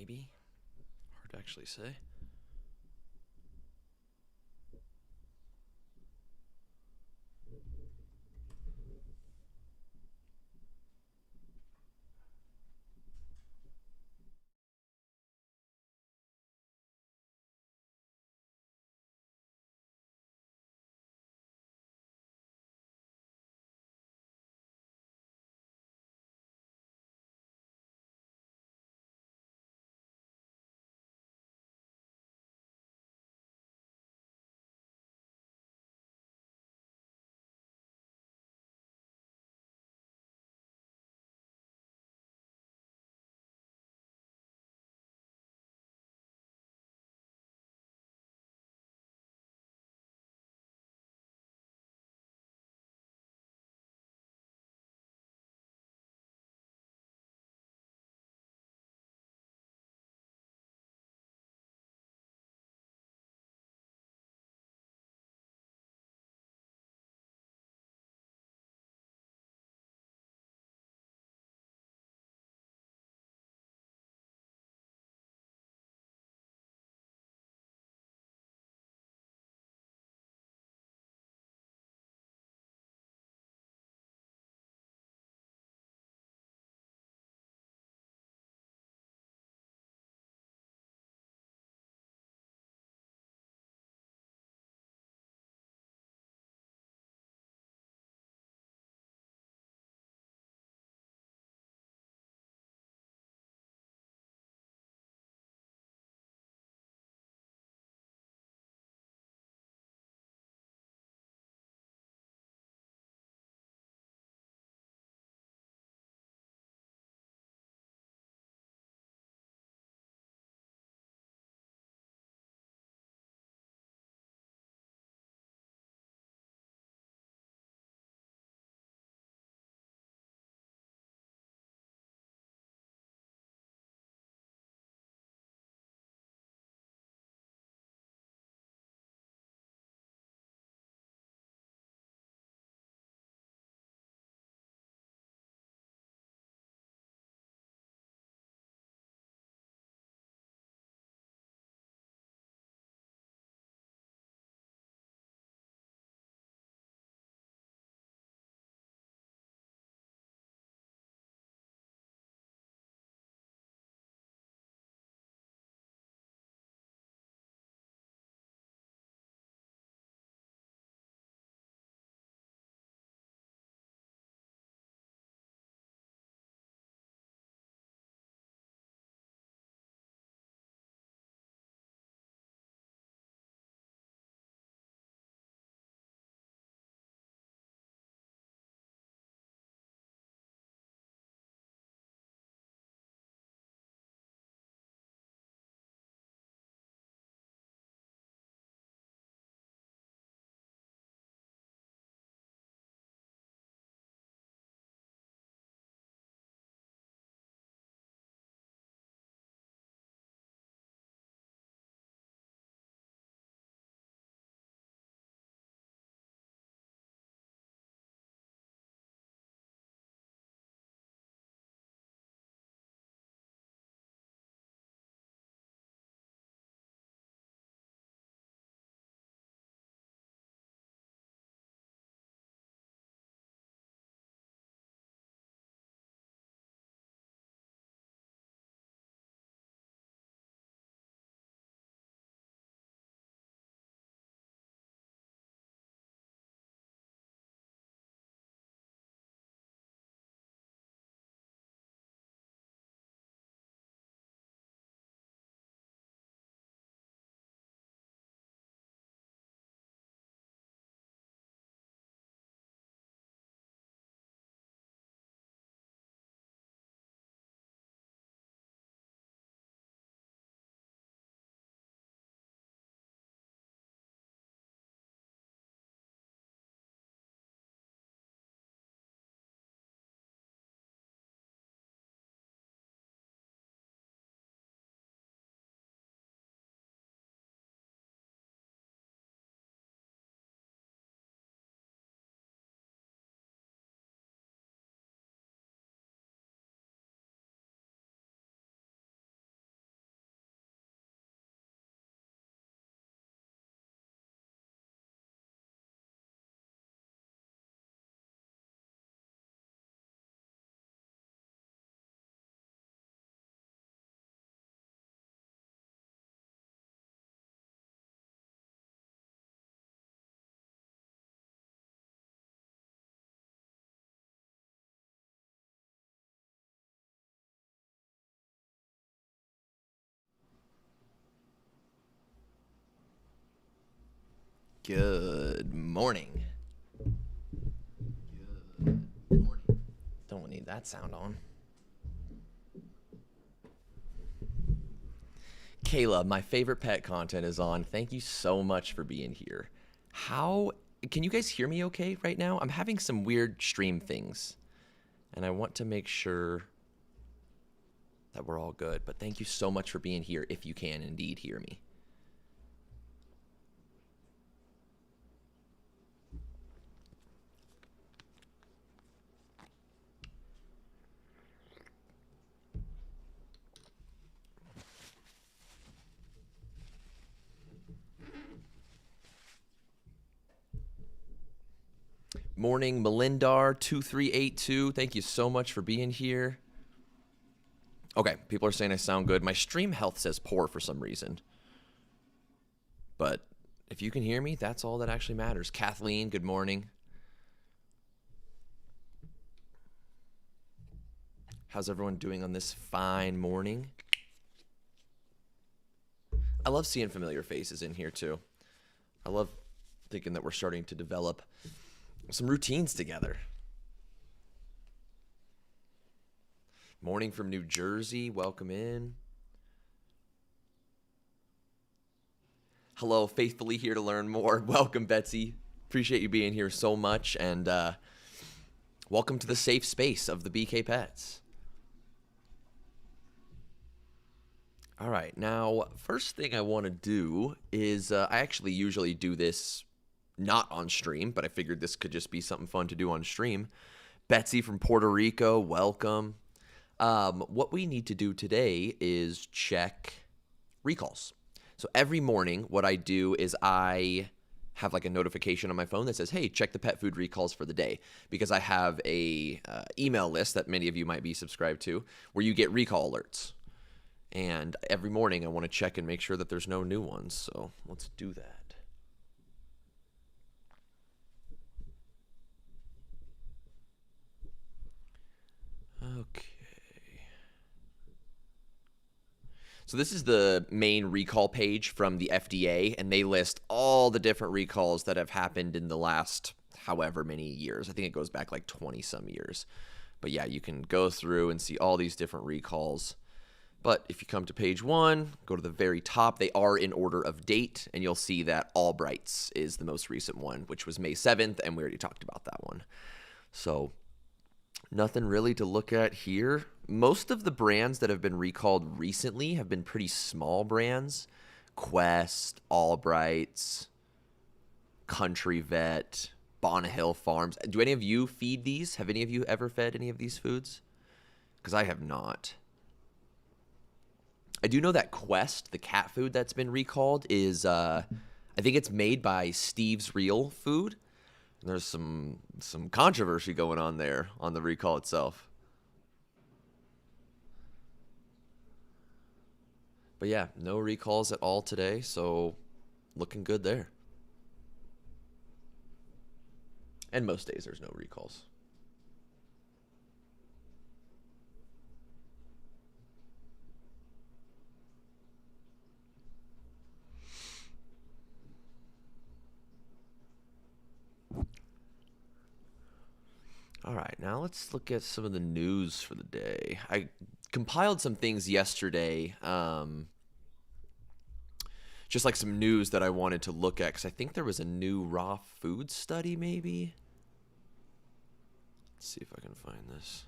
Maybe. Hard to actually say. Good morning. Good morning. Don't need that sound on. Kayla, my favorite pet content is on. Thank you so much for being here. How can you guys hear me okay right now? I'm having some weird stream things, and I want to make sure that we're all good. But thank you so much for being here if you can indeed hear me. Morning, Melindar2382. Thank you so much for being here. Okay, people are saying I sound good. My stream health says poor for some reason. But if you can hear me, that's all that actually matters. Kathleen, good morning. How's everyone doing on this fine morning? I love seeing familiar faces in here too. I love thinking that we're starting to develop some routines together. Morning from New Jersey, welcome in. Hello, faithfully here to learn more. Welcome, Betsy. Appreciate you being here so much, and welcome to the safe space of the BK Pets. All right, now, first thing I want to do is, I actually usually do this not on stream, but I figured this could just be something fun to do on stream. Betsy from Puerto Rico, welcome. What we need to do today is check recalls. So every morning, what I do is I have like a notification on my phone that says, hey, check the pet food recalls for the day, because I have a email list that many of you might be subscribed to where you get recall alerts. And every morning I want to check and make sure that there's no new ones. So let's do that. Okay. So this is the main recall page from the FDA, and they list all the different recalls that have happened in the last however many years. I think it goes back like 20 some years. But yeah, you can go through and see all these different recalls. But if you come to page 1, go to the very top, they are in order of date, and you'll see that Albright's is the most recent one, which was May 7th, and we already talked about that one. So nothing really to look at here. Most of the brands that have been recalled recently have been pretty small brands. Quest, Albright's, Country Vet, Bonneville Farms. Do any of you feed these? Have any of you ever fed any of these foods? Because I have not. I do know that Quest, the cat food that's been recalled, is, I think it's made by Steve's Real Food. And there's some controversy going on there on the recall itself. But yeah, no recalls at all today, so looking good there. And most days there's no recalls. All right, now let's look at some of the news for the day. I compiled some things yesterday, just like some news that I wanted to look at, because I think there was a new raw food study, maybe? Let's see if I can find this.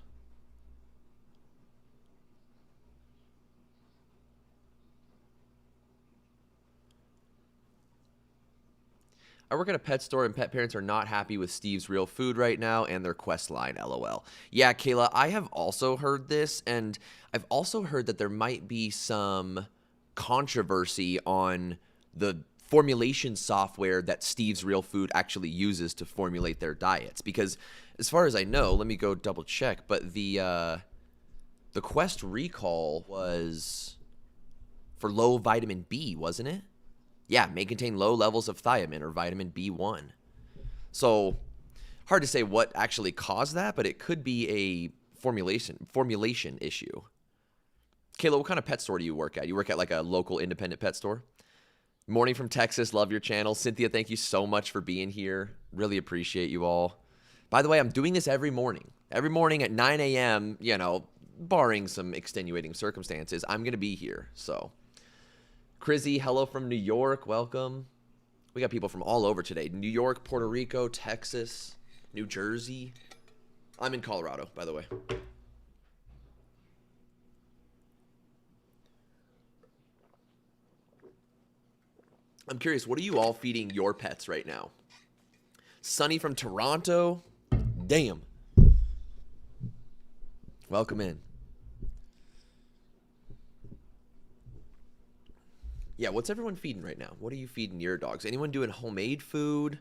I work at a pet store, and pet parents are not happy with Steve's Real Food right now and their Quest line, LOL. Yeah, Kayla, I have also heard this, and I've also heard that there might be some controversy on the formulation software that Steve's Real Food actually uses to formulate their diets. Because as far as I know, let me go double check, but the Quest recall was for low vitamin B, wasn't it? Yeah, may contain low levels of thiamine or vitamin B1. So hard to say what actually caused that, but it could be a formulation issue. Kayla, what kind of pet store do you work at? You work at like a local independent pet store? Morning from Texas. Love your channel. Cynthia, thank you so much for being here. Really appreciate you all. By the way, I'm doing this every morning. Every morning at 9 a.m., you know, barring some extenuating circumstances, I'm going to be here. So, Crizzy, hello from New York. Welcome. We got people from all over today. New York, Puerto Rico, Texas, New Jersey. I'm in Colorado, by the way. I'm curious, what are you all feeding your pets right now? Sunny from Toronto. Damn. Welcome in. Yeah, what's everyone feeding right now? What are you feeding your dogs? Anyone doing homemade food?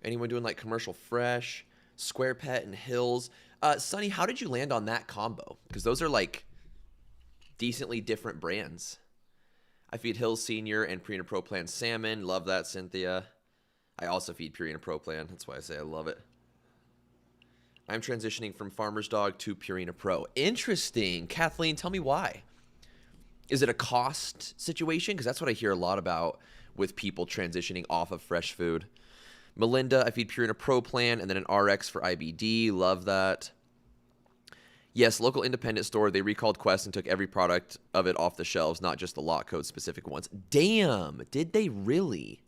Anyone doing like commercial fresh? Square Pet and Hills? Sunny, how did you land on that combo? Because those are like decently different brands. I feed Hills Senior and Purina Pro Plan salmon. Love that, Cynthia. I also feed Purina Pro Plan. That's why I say I love it. I'm transitioning from Farmer's Dog to Purina Pro. Interesting. Kathleen, tell me why. Is it a cost situation? Because that's what I hear a lot about with people transitioning off of fresh food. Melinda, I feed Purina Pro Plan and then an RX for IBD. Love that. Yes, local independent store. They recalled Quest and took every product of it off the shelves, not just the lot code specific ones. Damn, did they really?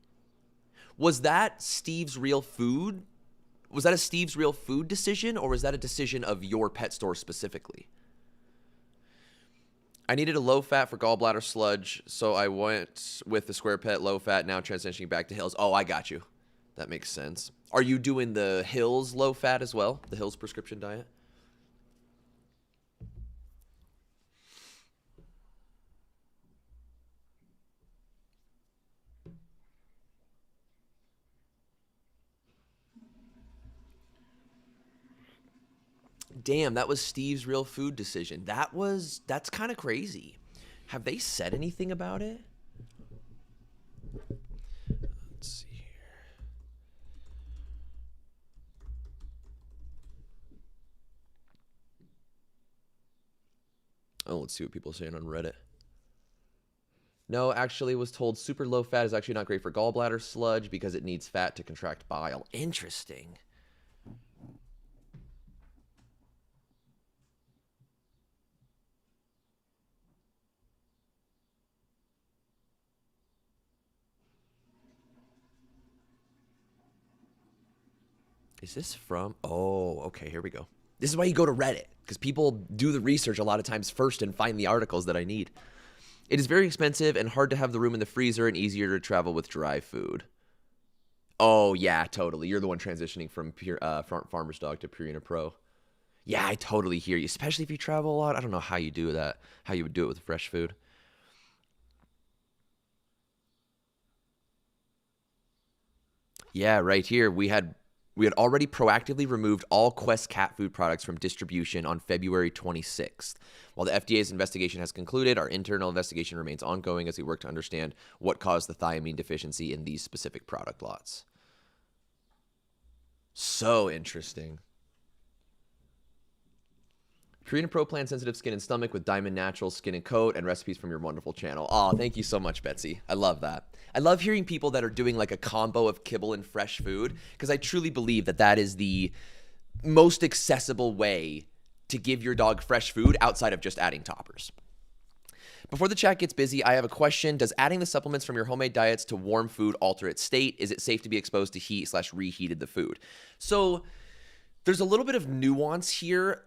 Was that Steve's Real Food? Was that a Steve's Real Food decision, or was that a decision of your pet store specifically? I needed a low fat for gallbladder sludge, so I went with the Square Pet low fat, now transitioning back to Hills. Oh, I got you. That makes sense. Are you doing the Hills low fat as well? The Hills prescription diet? Damn, that was Steve's Real Food decision. That's kind of crazy. Have they said anything about it? Let's see here. Oh, let's see what people are saying on Reddit. No, actually was told super low fat is actually not great for gallbladder sludge because it needs fat to contract bile. Interesting. Is this from? Oh, okay, here we go. This is why you go to Reddit, because people do the research a lot of times first and find the articles that I need. It is very expensive and hard to have the room in the freezer and easier to travel with dry food. Oh, yeah, totally. You're the one transitioning from Farmer's Dog to Purina Pro. Yeah, I totally hear you, especially if you travel a lot. I don't know how you do that, how you would do it with fresh food. Yeah, right here we had already proactively removed all Quest cat food products from distribution on February 26th. While the FDA's investigation has concluded, our internal investigation remains ongoing as we work to understand what caused the thiamine deficiency in these specific product lots. So interesting. Purina Pro Plan sensitive skin and stomach with Diamond Natural skin and coat and recipes from your wonderful channel. Oh, thank you so much, Betsy. I love that. I love hearing people that are doing like a combo of kibble and fresh food because I truly believe that that is the most accessible way to give your dog fresh food outside of just adding toppers. Before the chat gets busy, I have a question. Does adding the supplements from your homemade diets to warm food alter its state? Is it safe to be exposed to heat/reheated the food? So there's a little bit of nuance here.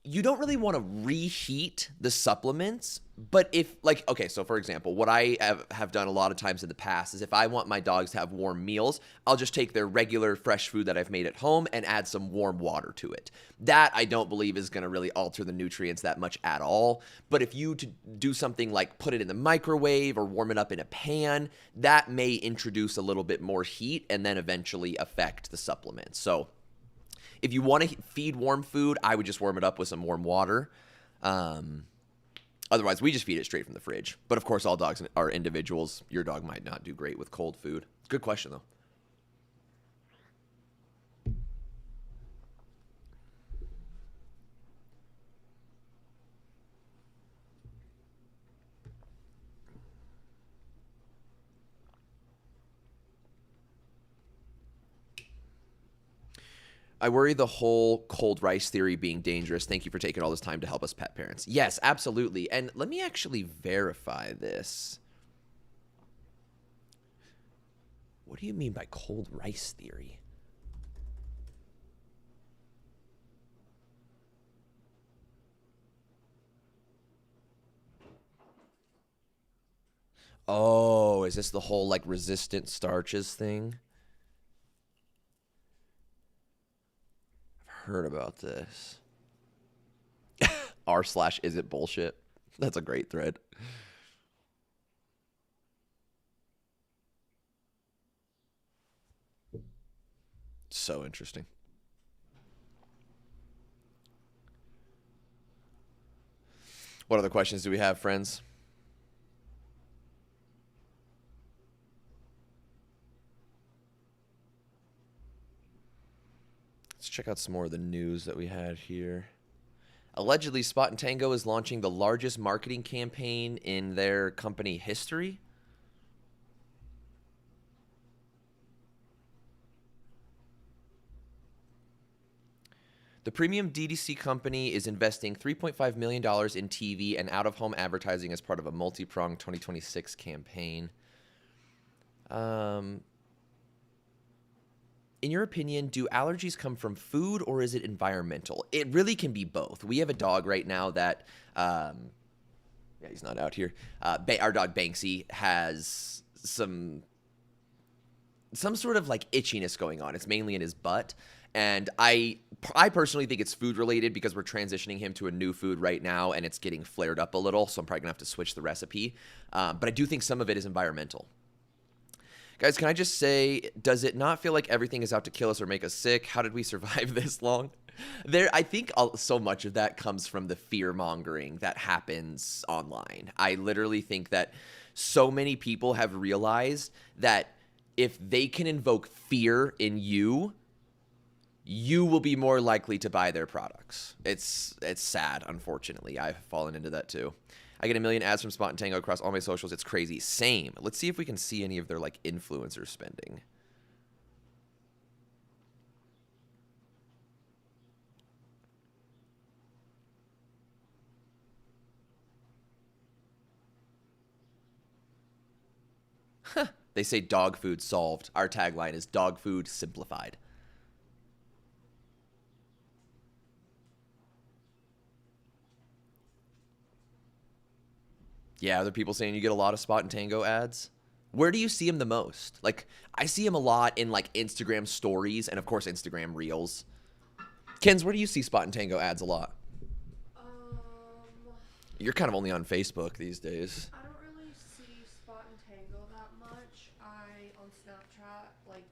You don't really want to reheat the supplements, but if like, okay, so for example, what I have done a lot of times in the past is if I want my dogs to have warm meals, I'll just take their regular fresh food that I've made at home and add some warm water to it. That I don't believe is going to really alter the nutrients that much at all. But if you to do something like put it in the microwave or warm it up in a pan, that may introduce a little bit more heat and then eventually affect the supplements. So if you want to feed warm food, I would just warm it up with some warm water. Otherwise, we just feed it straight from the fridge. But of course, all dogs are individuals. Your dog might not do great with cold food. Good question, though. I worry the whole cold rice theory being dangerous. Thank you for taking all this time to help us pet parents. Yes, absolutely. And let me actually verify this. What do you mean by cold rice theory? Oh, is this the whole like resistant starches thing? I've heard about this. R/ is it bullshit? That's a great thread. So interesting. What other questions do we have, friends? Let's check out some more of the news that we had here. Allegedly, Spot and Tango is launching the largest marketing campaign in their company history. The premium DTC company is investing $3.5 million in TV and out-of-home advertising as part of a multi-pronged 2026 campaign. In your opinion, do allergies come from food or is it environmental? It really can be both. We have a dog right now that, yeah, he's not out here. Our dog Banksy has some sort of like itchiness going on. It's mainly in his butt. And I personally think it's food related because we're transitioning him to a new food right now and it's getting flared up a little. So I'm probably gonna have to switch the recipe. But I do think some of it is environmental. Guys, can I just say, does it not feel like everything is out to kill us or make us sick? How did we survive this long? I think so much of that comes from the fear mongering that happens online. I literally think that so many people have realized that if they can invoke fear in you, you will be more likely to buy their products. It's sad, unfortunately. I've fallen into that too. I get a million ads from Spot and Tango across all my socials. It's crazy. Same. Let's see if we can see any of their like influencer spending. They say dog food solved. Our tagline is dog food simplified. Yeah, other people saying you get a lot of Spot and Tango ads. Where do you see them the most? Like, I see them a lot in like Instagram stories and of course Instagram reels. Kens, where do you see Spot and Tango ads a lot? You're kind of only on Facebook these days. I don't really see Spot and Tango that much. On Snapchat, like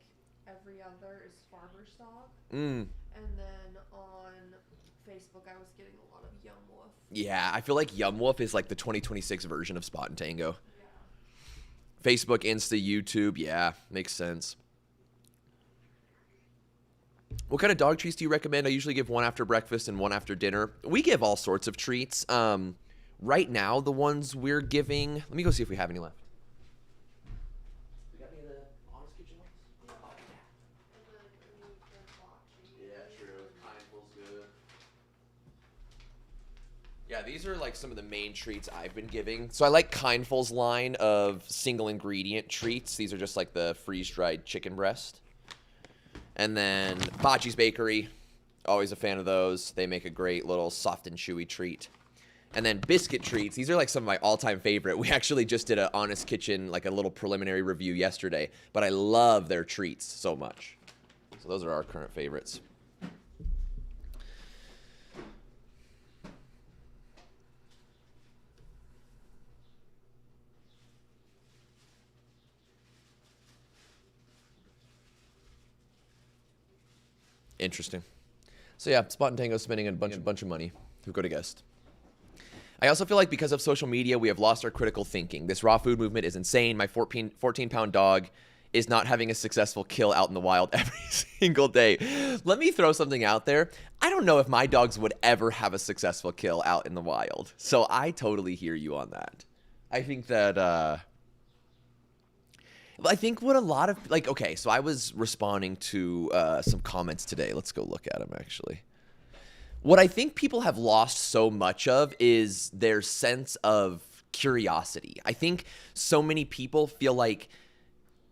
every other is Farmer Stock. And then on Facebook, I was getting a lot of Yum Wolf. Yeah, I feel like Yum Wolf is like the 2026 version of Spot and Tango. Yeah. Facebook, Insta, YouTube. Yeah, makes sense. What kind of dog treats do you recommend? I usually give one after breakfast and one after dinner. We give all sorts of treats. Right now, the ones we're giving... Let me go see if we have any left. We got any of the Honest Kitchen ones? Oh, yeah. Yeah, true. Kindful's good. Yeah, these are like some of the main treats I've been giving. So I like Kindful's line of single ingredient treats. These are just like the freeze-dried chicken breast. And then Bocce's Bakery. Always a fan of those. They make a great little soft and chewy treat. And then biscuit treats. These are like some of my all-time favorite. We actually just did an Honest Kitchen, like a little preliminary review yesterday. But I love their treats so much. So those are our current favorites. Interesting. So yeah, Spot and Tango spending a bunch of money. Who could have guessed? I also feel like because of social media, we have lost our critical thinking. This raw food movement is insane. My 14-pound dog is not having a successful kill out in the wild every single day. Let me throw something out there. I don't know if my dogs would ever have a successful kill out in the wild. So I totally hear you on that. I think that I think what a lot of like, okay, so I was responding to some comments today. Let's go look at them actually. What I think people have lost so much of is their sense of curiosity. I think so many people feel like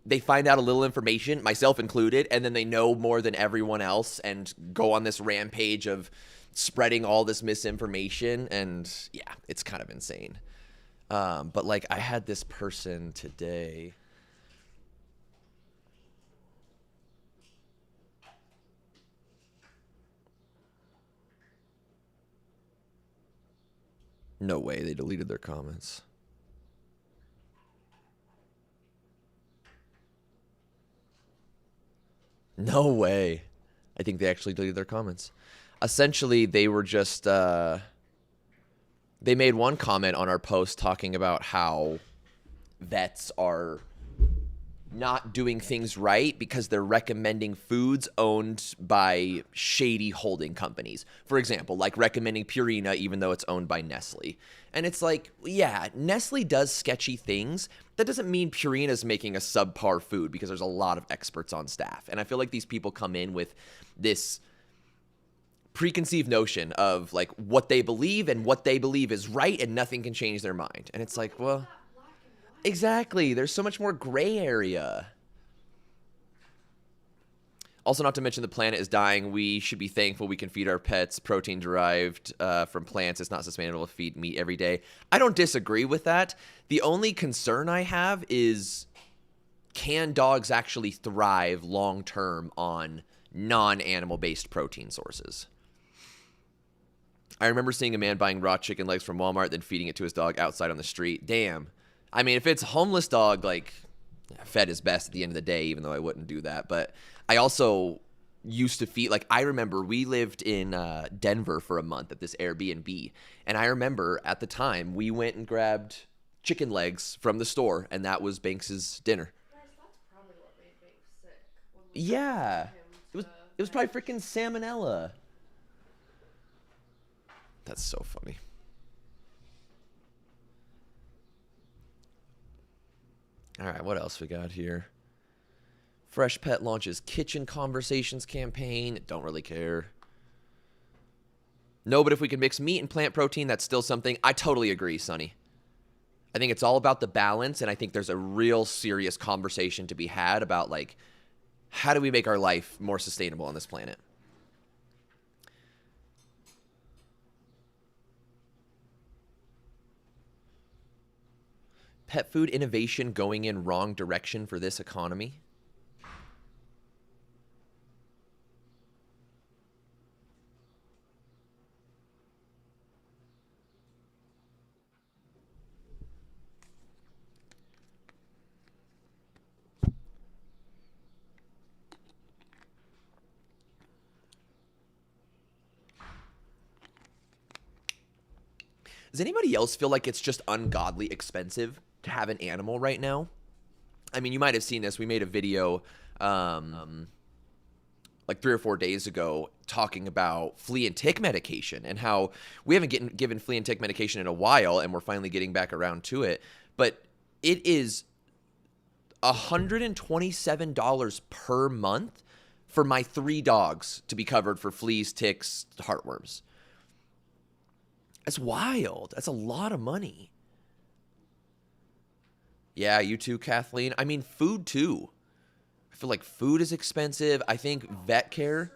they find out a little information, myself included, and then they know more than everyone else and go on this rampage of spreading all this misinformation. And yeah, it's kind of insane. But like I had this person today. No way they deleted their comments. No way. I think they actually deleted their comments. Essentially, they were just, they made one comment on our post talking about how vets are not doing things right because they're recommending foods owned by shady holding companies. For example, like recommending Purina even though it's owned by Nestle. And it's like, yeah, Nestle does sketchy things. That doesn't mean Purina's making a subpar food because there's a lot of experts on staff. And I feel like these people come in with this preconceived notion of like what they believe and what they believe is right and nothing can change their mind. And it's like, well, exactly. There's so much more gray area. Also, not to mention the planet is dying. We should be thankful we can feed our pets protein derived from plants. It's not sustainable to feed meat every day. I don't disagree with that. The only concern I have is, can dogs actually thrive long term on non-animal based protein sources? I remember seeing a man buying raw chicken legs from Walmart, then feeding it to his dog outside on the street. Damn. I mean, if it's a homeless dog, like, fed is best at the end of the day, even though I wouldn't do that. But I also used to feed, like, I remember we lived in Denver for a month at this Airbnb. And I remember at the time we went and grabbed chicken legs from the store, and that was Banks's dinner. Guys, that's probably what made Banks sick. Yeah. It was probably freaking salmonella. That's so funny. All right, what else we got here? Fresh Pet launches kitchen conversations campaign. Don't really care. No, but if we can mix meat and plant protein, that's still something. I totally agree, Sonny. I think it's all about the balance, and I think there's a real serious conversation to be had about, like, how do we make our life more sustainable on this planet? Pet food innovation going in wrong direction for this economy? Does anybody else feel like it's just ungodly expensive to have an animal right now? I mean, you might have seen this. We made a video like 3 or 4 days ago talking about flea and tick medication and how we haven't given flea and tick medication in a while, and we're finally getting back around to it. But it is $127 per month for my 3 dogs to be covered for fleas, ticks, heartworms. That's wild. That's a lot of money. Yeah, you too, Kathleen. I mean, food too. I feel like food is expensive. I think vet care.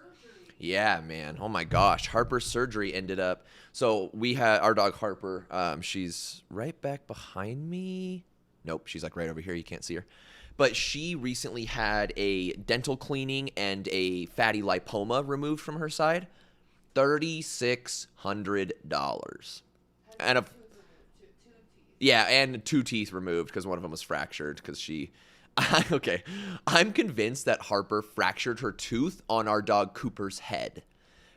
Yeah, man. Oh my gosh. Harper's surgery ended up. So we had our dog Harper. She's right back behind me. Nope, she's like right over here. You can't see her. But she recently had a dental cleaning and a fatty lipoma removed from her side. $3,600. And and 2 teeth removed because one of them was fractured because she... Okay, I'm convinced that Harper fractured her tooth on our dog Cooper's head.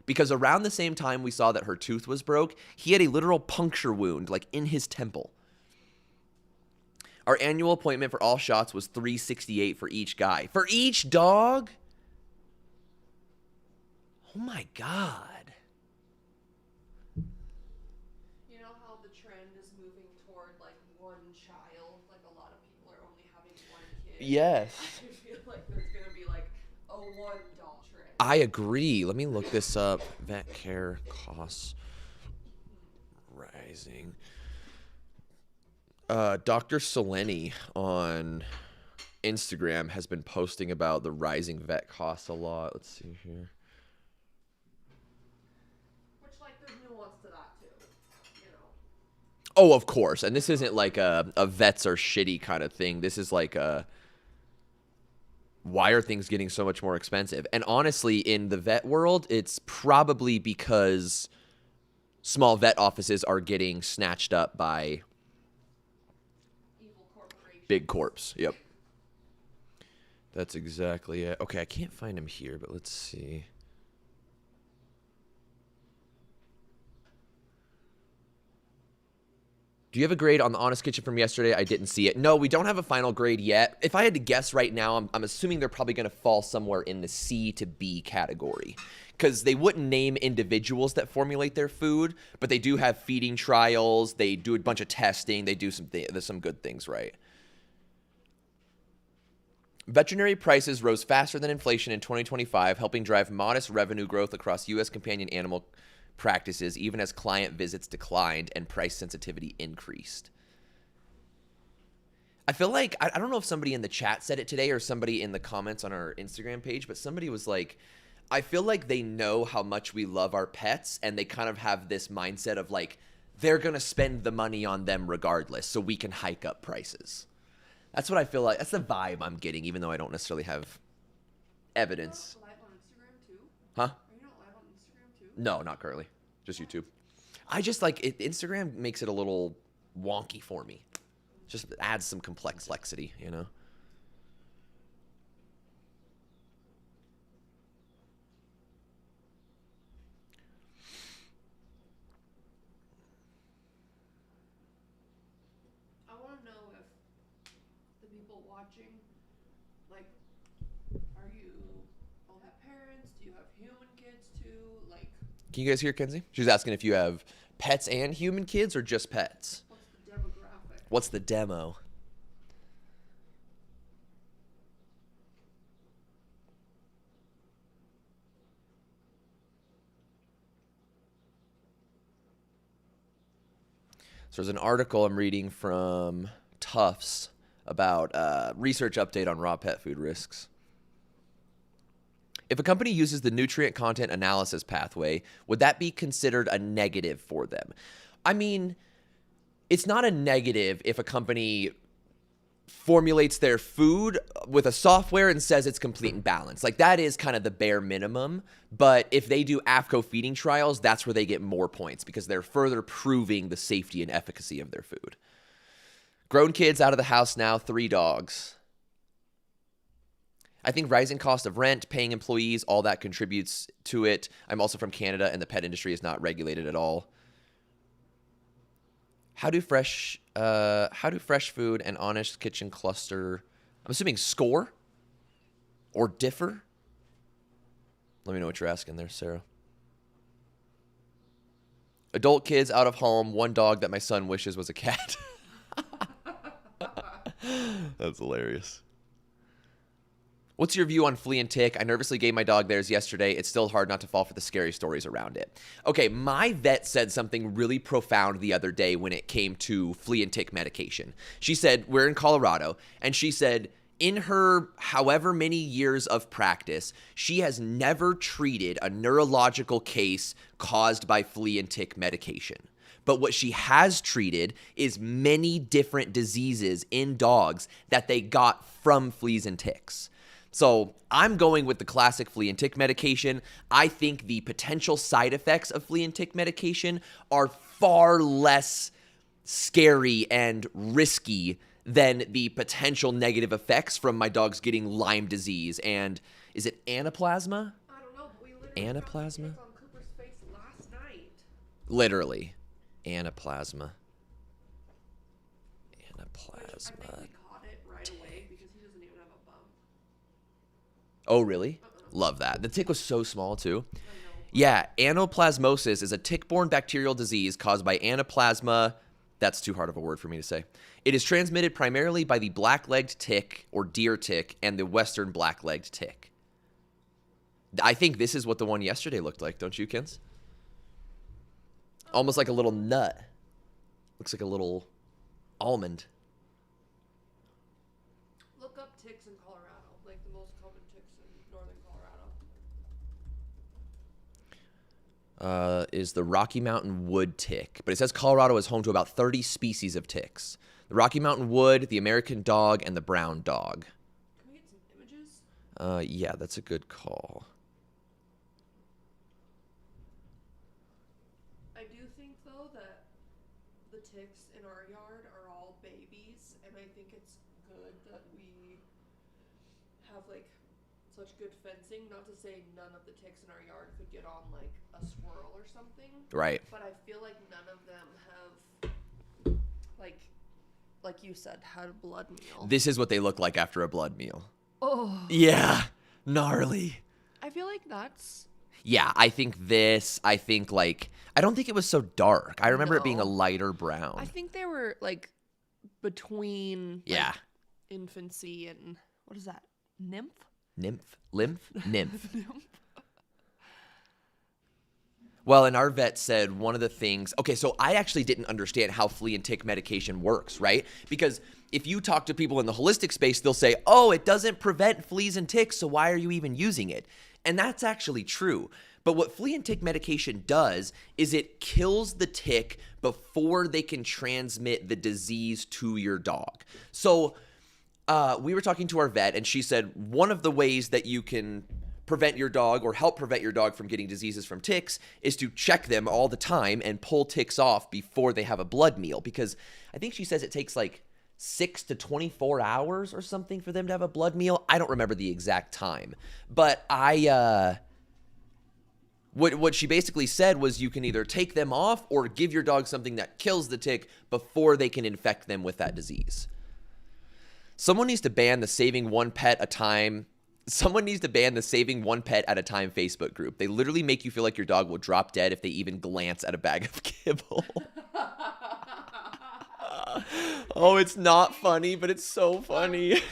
Because around the same time we saw that her tooth was broke, he had a literal puncture wound, like in his temple. Our annual appointment for all shots was $368 for each guy. For each dog? Oh my God. You know how the trend is moving toward like one child? Like a lot of people are only having one kid. Yes. I feel like there's gonna be like a $1 trend. I agree. Let me look this up. Vet care costs rising. Dr. Seleni on Instagram has been posting about the rising vet costs a lot. Let's see here. Which, like, there's nuance to that too, you know. Oh, of course. And this isn't like a vets are shitty kind of thing. This is like a why are things getting so much more expensive? And honestly, in the vet world, it's probably because small vet offices are getting snatched up by Evil corporation. big corps. Yep. That's exactly it. Okay, I can't find him here, but let's see. Do you have a grade on the Honest Kitchen from yesterday? I didn't see it. No, we don't have a final grade yet. If I had to guess right now, I'm assuming they're probably going to fall somewhere in the C to B category. Because they wouldn't name individuals that formulate their food, but they do have feeding trials. They do a bunch of testing. They do some good things, right? Veterinary prices rose faster than inflation in 2025, helping drive modest revenue growth across U.S. companion animal practices, even as client visits declined and price sensitivity increased. I feel like, I don't know if somebody in the chat said it today or somebody in the comments on our Instagram page, but somebody was like, I feel like they know how much we love our pets and they kind of have this mindset of like, they're going to spend the money on them regardless so we can hike up prices. That's what I feel like. That's the vibe I'm getting, even though I don't necessarily have evidence. Are you not live on Instagram too? Huh? Are you not live on Instagram too? No, not currently. Just YouTube. I just like it. Instagram makes it a little wonky for me. Just adds some complexity, you know? I want to know if the people watching, like, are you all have parents? Do you have human kids too? Like, Can you guys hear Kenzie? She's asking if you have pets and human kids or just pets. what's the demographic? What's the demo? So there's an article I'm reading from Tufts about research update on raw pet food risks. If a company uses the nutrient content analysis pathway, would that be considered a negative for them? I mean, it's not a negative if a company formulates their food with a software and says it's complete and balanced. Like, that is kind of the bare minimum. But if they do AFCO feeding trials, that's where they get more points because they're further proving the safety and efficacy of their food. Grown kids out of the house now, 3 dogs. I think rising cost of rent, paying employees, all that contributes to it. I'm also from Canada, and the pet industry is not regulated at all. How do fresh food and Honest Kitchen cluster? I'm assuming score or differ. Let me know what you're asking there, Sarah. Adult kids out of home, 1 dog that my son wishes was a cat. That's hilarious. What's your view on flea and tick? I nervously gave my dog theirs yesterday. It's still hard not to fall for the scary stories around it. Okay, my vet said something really profound the other day when it came to flea and tick medication. She said, we're in Colorado, and she said, in her however many years of practice, she has never treated a neurological case caused by flea and tick medication. But what she has treated is many different diseases in dogs that they got from fleas and ticks. So I'm going with the classic flea and tick medication. I think the potential side effects of flea and tick medication are far less scary and risky than the potential negative effects from my dogs getting Lyme disease and, is it anaplasma? I don't know, but we literally Anaplasma? found the tick on Cooper's face last night. Literally. Anaplasma. I think we caught it right away because he doesn't even have a bump. Oh, really? Love that. The tick was so small, too. I know. Yeah, anaplasmosis is a tick-borne bacterial disease caused by Anaplasma That's too hard of a word for me to say. It is transmitted primarily by the black-legged tick or deer tick and the western black-legged tick. I think this is what the one yesterday looked like, don't you, Kins? Almost like a little nut. Looks like a little almond. Look up ticks in Colorado, like the most common ticks in northern Colorado. Is the Rocky Mountain wood tick. But it says Colorado is home to about 30 species of ticks. The Rocky Mountain wood, the American dog, and the brown dog. Can we get some images? Yeah, that's a good call. I do think, though, that the ticks in our yard are all babies, and I think it's good that we have, like, such good fencing. Not to say none of the ticks in our yard could get on, like, a squirrel or something. Right. But I feel like none of them have, like you said, had a blood meal. This is what they look like after a blood meal. Oh. Yeah, gnarly. I feel like that's... Yeah, I think I don't think it was so dark. I remember it being a No. lighter brown. I think they were, like, between... Yeah. Like, infancy and... What is that? Nymph? Nymph. Well, and our vet said one of the things, okay, so I actually didn't understand how flea and tick medication works, right? Because if you talk to people in the holistic space, they'll say, oh, it doesn't prevent fleas and ticks, so why are you even using it? And that's actually true. But what flea and tick medication does is it kills the tick before they can transmit the disease to your dog. So we were talking to our vet, and she said one of the ways that you can prevent your dog or help prevent your dog from getting diseases from ticks is to check them all the time and pull ticks off before they have a blood meal. Because I think she says it takes like 6 to 24 hours or something for them to have a blood meal. I don't remember the exact time. But what she basically said was you can either take them off or give your dog something that kills the tick before they can infect them with that disease. Someone needs to ban the Saving One Pet at a Time Facebook group. They literally make you feel like your dog will drop dead if they even glance at a bag of kibble. Oh, it's not funny, but it's so funny. It's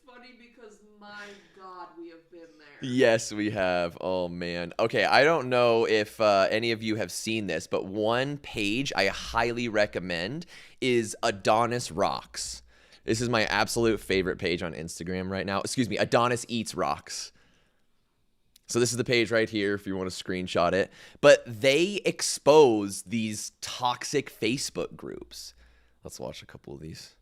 funny because, my God, we have been there. Yes, we have. Oh, man. Okay, I don't know if any of you have seen this, but one page I highly recommend is Adonis Rocks. This is my absolute favorite page on Instagram right now. Excuse me, Adonis Eats Rocks. So this is the page right here if you want to screenshot it. But they expose these toxic Facebook groups. Let's watch a couple of these.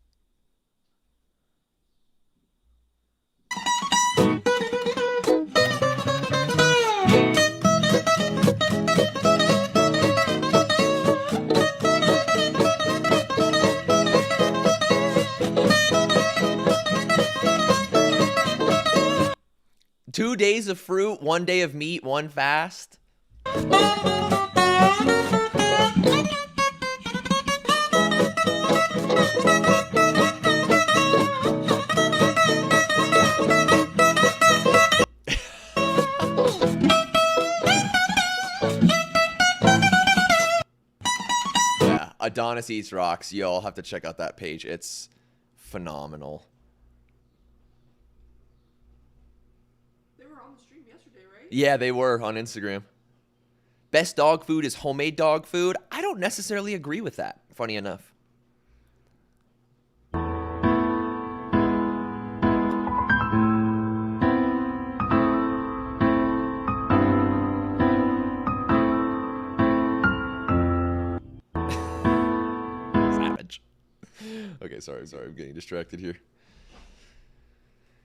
Two days of fruit, 1 day of meat, one fast. Yeah, Adonis Eats Rocks. Y'all have to check out that page. It's phenomenal. Yeah, they were on Instagram. Best dog food is homemade dog food. I don't necessarily agree with that, funny enough. Savage. Okay, sorry, I'm getting distracted here.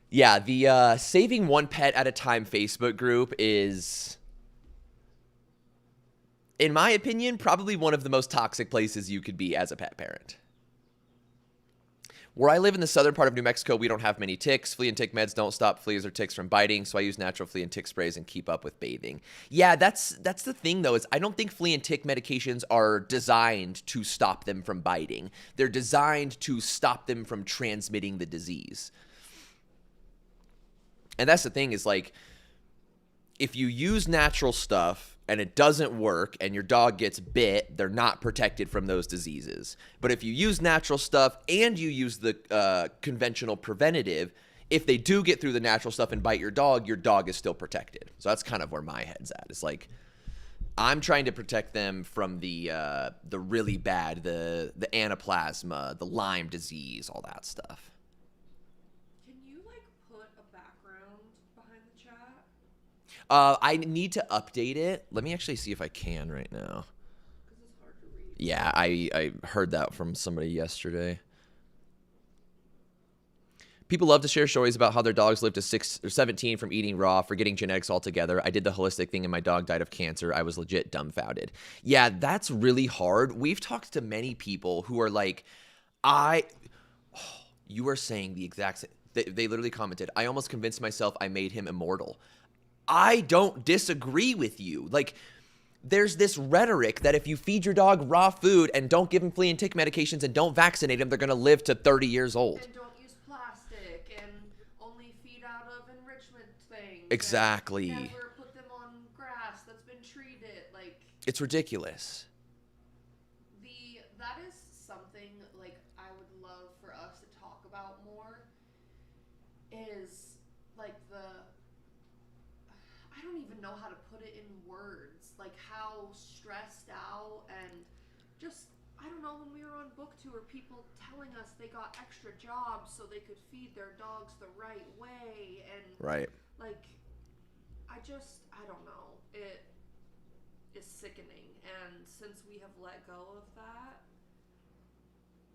Yeah, the Saving One Pet at a Time Facebook group is, in my opinion, probably one of the most toxic places you could be as a pet parent. Where I live in the southern part of New Mexico, we don't have many ticks. Flea and tick meds don't stop fleas or ticks from biting, so I use natural flea and tick sprays and keep up with bathing. Yeah, that's the thing, though, is I don't think flea and tick medications are designed to stop them from biting. They're designed to stop them from transmitting the disease. And that's the thing is, like, if you use natural stuff and it doesn't work and your dog gets bit, they're not protected from those diseases. But if you use natural stuff and you use the conventional preventative, if they do get through the natural stuff and bite your dog is still protected. So that's kind of where my head's at. It's like, I'm trying to protect them from the really bad, the anaplasma, the Lyme disease, all that stuff. Can you like put a background behind the chat? I need to update it. Let me actually see if I can right now. Because it's hard to read. Yeah, I heard that from somebody yesterday. People love to share stories about how their dogs lived to 6 or 17 from eating raw, forgetting genetics altogether. I did the holistic thing and my dog died of cancer. I was legit dumbfounded. Yeah, that's really hard. We've talked to many people who are like, you are saying the exact same. They literally commented, I almost convinced myself I made him immortal. I don't disagree with you. Like, there's this rhetoric that if you feed your dog raw food and don't give him flea and tick medications and don't vaccinate him, they're going to live to 30 years old. And don't use plastic and only feed out of enrichment things. Exactly. And never put them on grass that's been treated. Like, It's ridiculous. that is something like I would love for us to talk about more. Is like I don't even know how to put it in words. Like how stressed out and just, I don't know, when we were on book tour, people telling us they got extra jobs so they could feed their dogs the right way. And Right. like, I don't know. It is sickening. And since we have let go of that,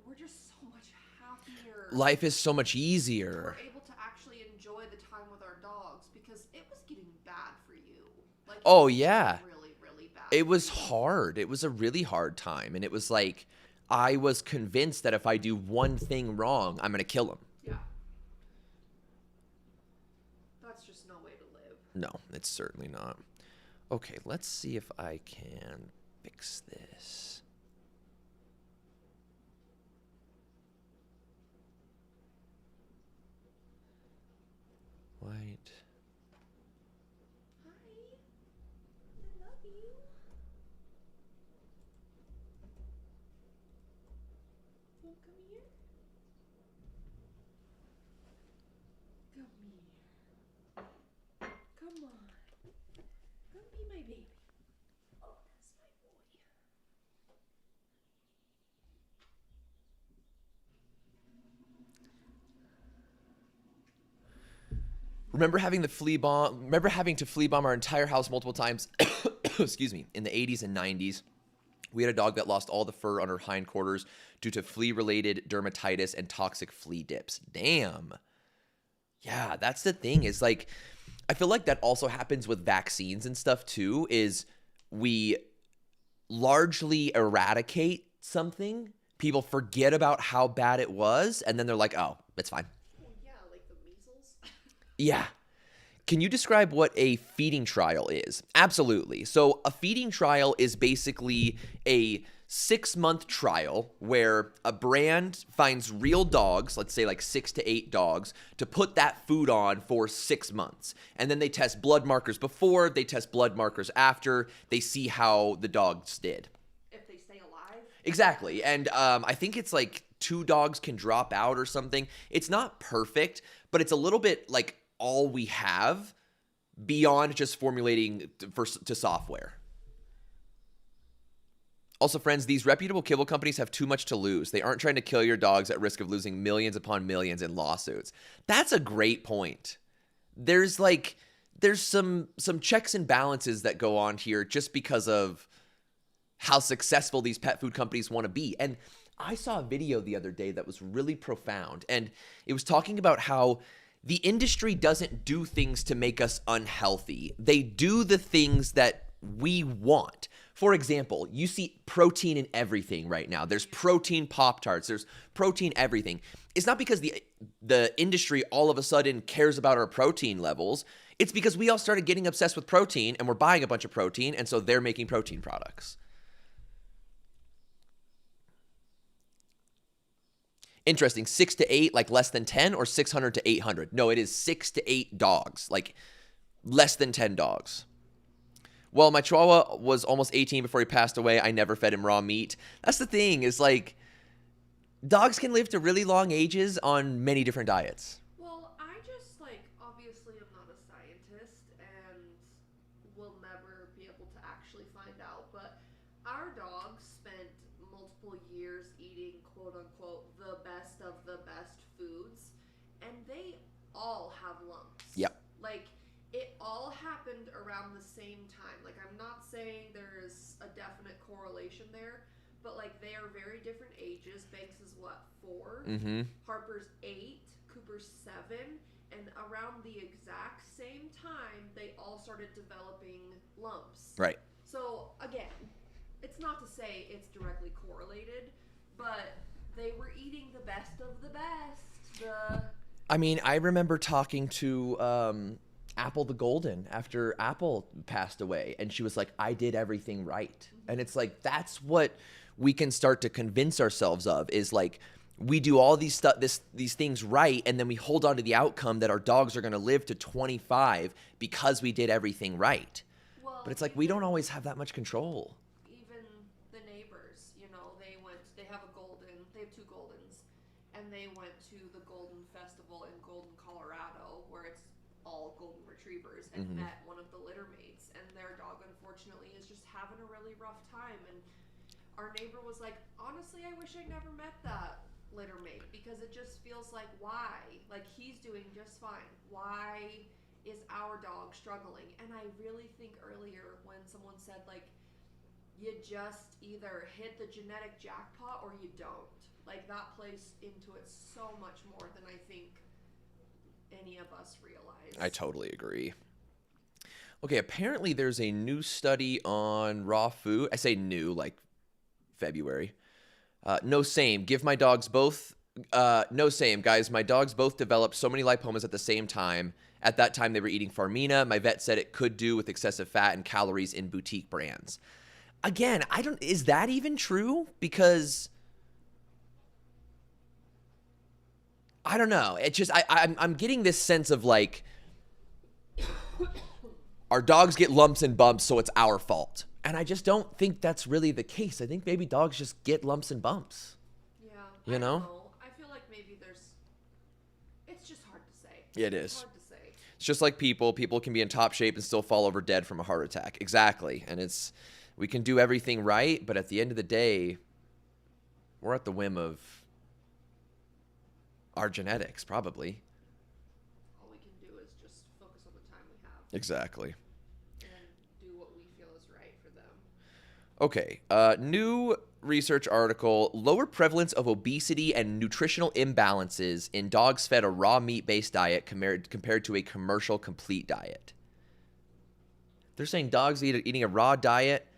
we're just so much happier. Life is so much easier. We're able to actually enjoy the time with our dogs because it was getting bad for you. Like, Oh, it was yeah. really, really bad. It was for you. hard. It was a really hard time. And it was like, I was convinced that if I do one thing wrong, I'm going to kill him. Yeah. That's just no way to live. No, it's certainly not. Okay, let's see if I can fix this. White. Hi. I love you. You want to come here? Come here. Come on. Come be my baby. Oh, that's my boy. Remember having to flea bomb our entire house multiple times, excuse me, in the 80s and 90s. We had a dog that lost all the fur on her hindquarters due to flea-related dermatitis and toxic flea dips. Damn. Yeah, that's the thing, is like, I feel like that also happens with vaccines and stuff too, is we largely eradicate something, people forget about how bad it was, and then they're like, oh, it's fine. Oh, yeah, like the measles. Yeah. Can you describe what a feeding trial is? Absolutely. So a feeding trial is basically a 6-month trial where a brand finds real dogs, let's say like 6 to 8 dogs, to put that food on for 6 months. And then they test blood markers before, they test blood markers after, they see how the dogs did. If they stay alive. Exactly. And I think it's like 2 dogs can drop out or something. It's not perfect, but it's a little bit like all we have beyond just formulating to software. Also, friends, these reputable kibble companies have too much to lose. They aren't trying to kill your dogs at risk of losing millions upon millions in lawsuits. That's a great point. There's some checks and balances that go on here just because of how successful these pet food companies want to be. And I saw a video the other day that was really profound, and it was talking about how the industry doesn't do things to make us unhealthy. They do the things that we want. For example, you see protein in everything right now. There's protein Pop-Tarts. There's protein everything. It's not because the industry all of a sudden cares about our protein levels. It's because we all started getting obsessed with protein and we're buying a bunch of protein, and so they're making protein products. Interesting. 6 to 8, like less than 10, or 600 to 800? No, it is 6 to 8 dogs. Like, less than 10 dogs. Well, my Chihuahua was almost 18 before he passed away. I never fed him raw meat. That's the thing, is like, dogs can live to really long ages on many different diets. Well, I just, like, obviously I'm not a scientist and will never be able to actually find out, but our dogs spent multiple years eating, quote unquote, the best of the best foods, and they all have lumps. Yep. Like, it all happened around the same time. Like, I'm not saying there's a definite correlation there, but, like, they are very different ages. Banks is, what, 4? Mm-hmm. Harper's 8. Cooper's 7. And around the exact same time, they all started developing lumps. Right. So, again, it's not to say it's directly correlated, but they were eating the best of the best. I mean, I remember talking to Apple the Golden after Apple passed away, and she was like, I did everything right. And it's like, that's what we can start to convince ourselves of, is like, we do all these things right, and then we hold on to the outcome that our dogs are going to live to 25 because we did everything right. Well, But it's like, we don't always have that much control. even the neighbors, you know, they have a golden, they have 2 Goldens, and they went to the Golden Festival in Golden, Colorado, where it's all Golden Retrievers, and met one of the litter mates, and their dog, unfortunately, is just having a really rough time. And our neighbor was like, honestly, I wish I never met that litter mate, because it just feels like, why? Like, he's doing just fine. Why is our dog struggling? And I really think earlier when someone said, like, you just either hit the genetic jackpot or you don't. Like, that plays into it so much more than I think any of us realize. I totally agree. Okay, apparently there's a new study on raw food. I say new, like February. No same. Give my dogs both. No same, guys. My dogs both developed so many lipomas at the same time. At that time, they were eating Farmina. My vet said it could do with excessive fat and calories in boutique brands. Again, is that even true? Because I don't know. It just, I'm getting this sense of like, our dogs get lumps and bumps, so it's our fault. And I just don't think that's really the case. I think maybe dogs just get lumps and bumps. Yeah. You know? I don't know. I feel like maybe it's just hard to say. It It's is. hard to say. It's just like people. People can be in top shape and still fall over dead from a heart attack. Exactly. And we can do everything right, but at the end of the day, we're at the whim of our genetics, probably. All we can do is just focus on the time we have Exactly. and do what we feel is right for them. Okay, new research article, lower prevalence of obesity and nutritional imbalances in dogs fed a raw meat-based diet compared to a commercial complete diet. They're saying dogs eating a raw diet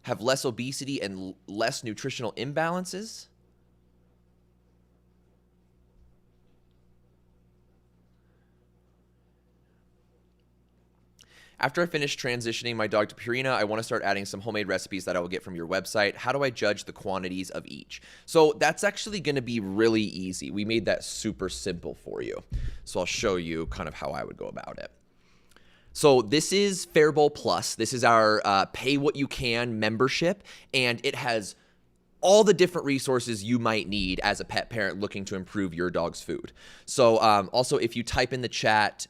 have less obesity and less nutritional imbalances? After I finish transitioning my dog to Purina, I want to start adding some homemade recipes that I will get from your website. How do I judge the quantities of each? So that's actually going to be really easy. We made that super simple for you. So I'll show you kind of how I would go about it. So this is Faribault Plus. This is our pay what you can membership, and it has all the different resources you might need as a pet parent looking to improve your dog's food. So also, if you type in the chat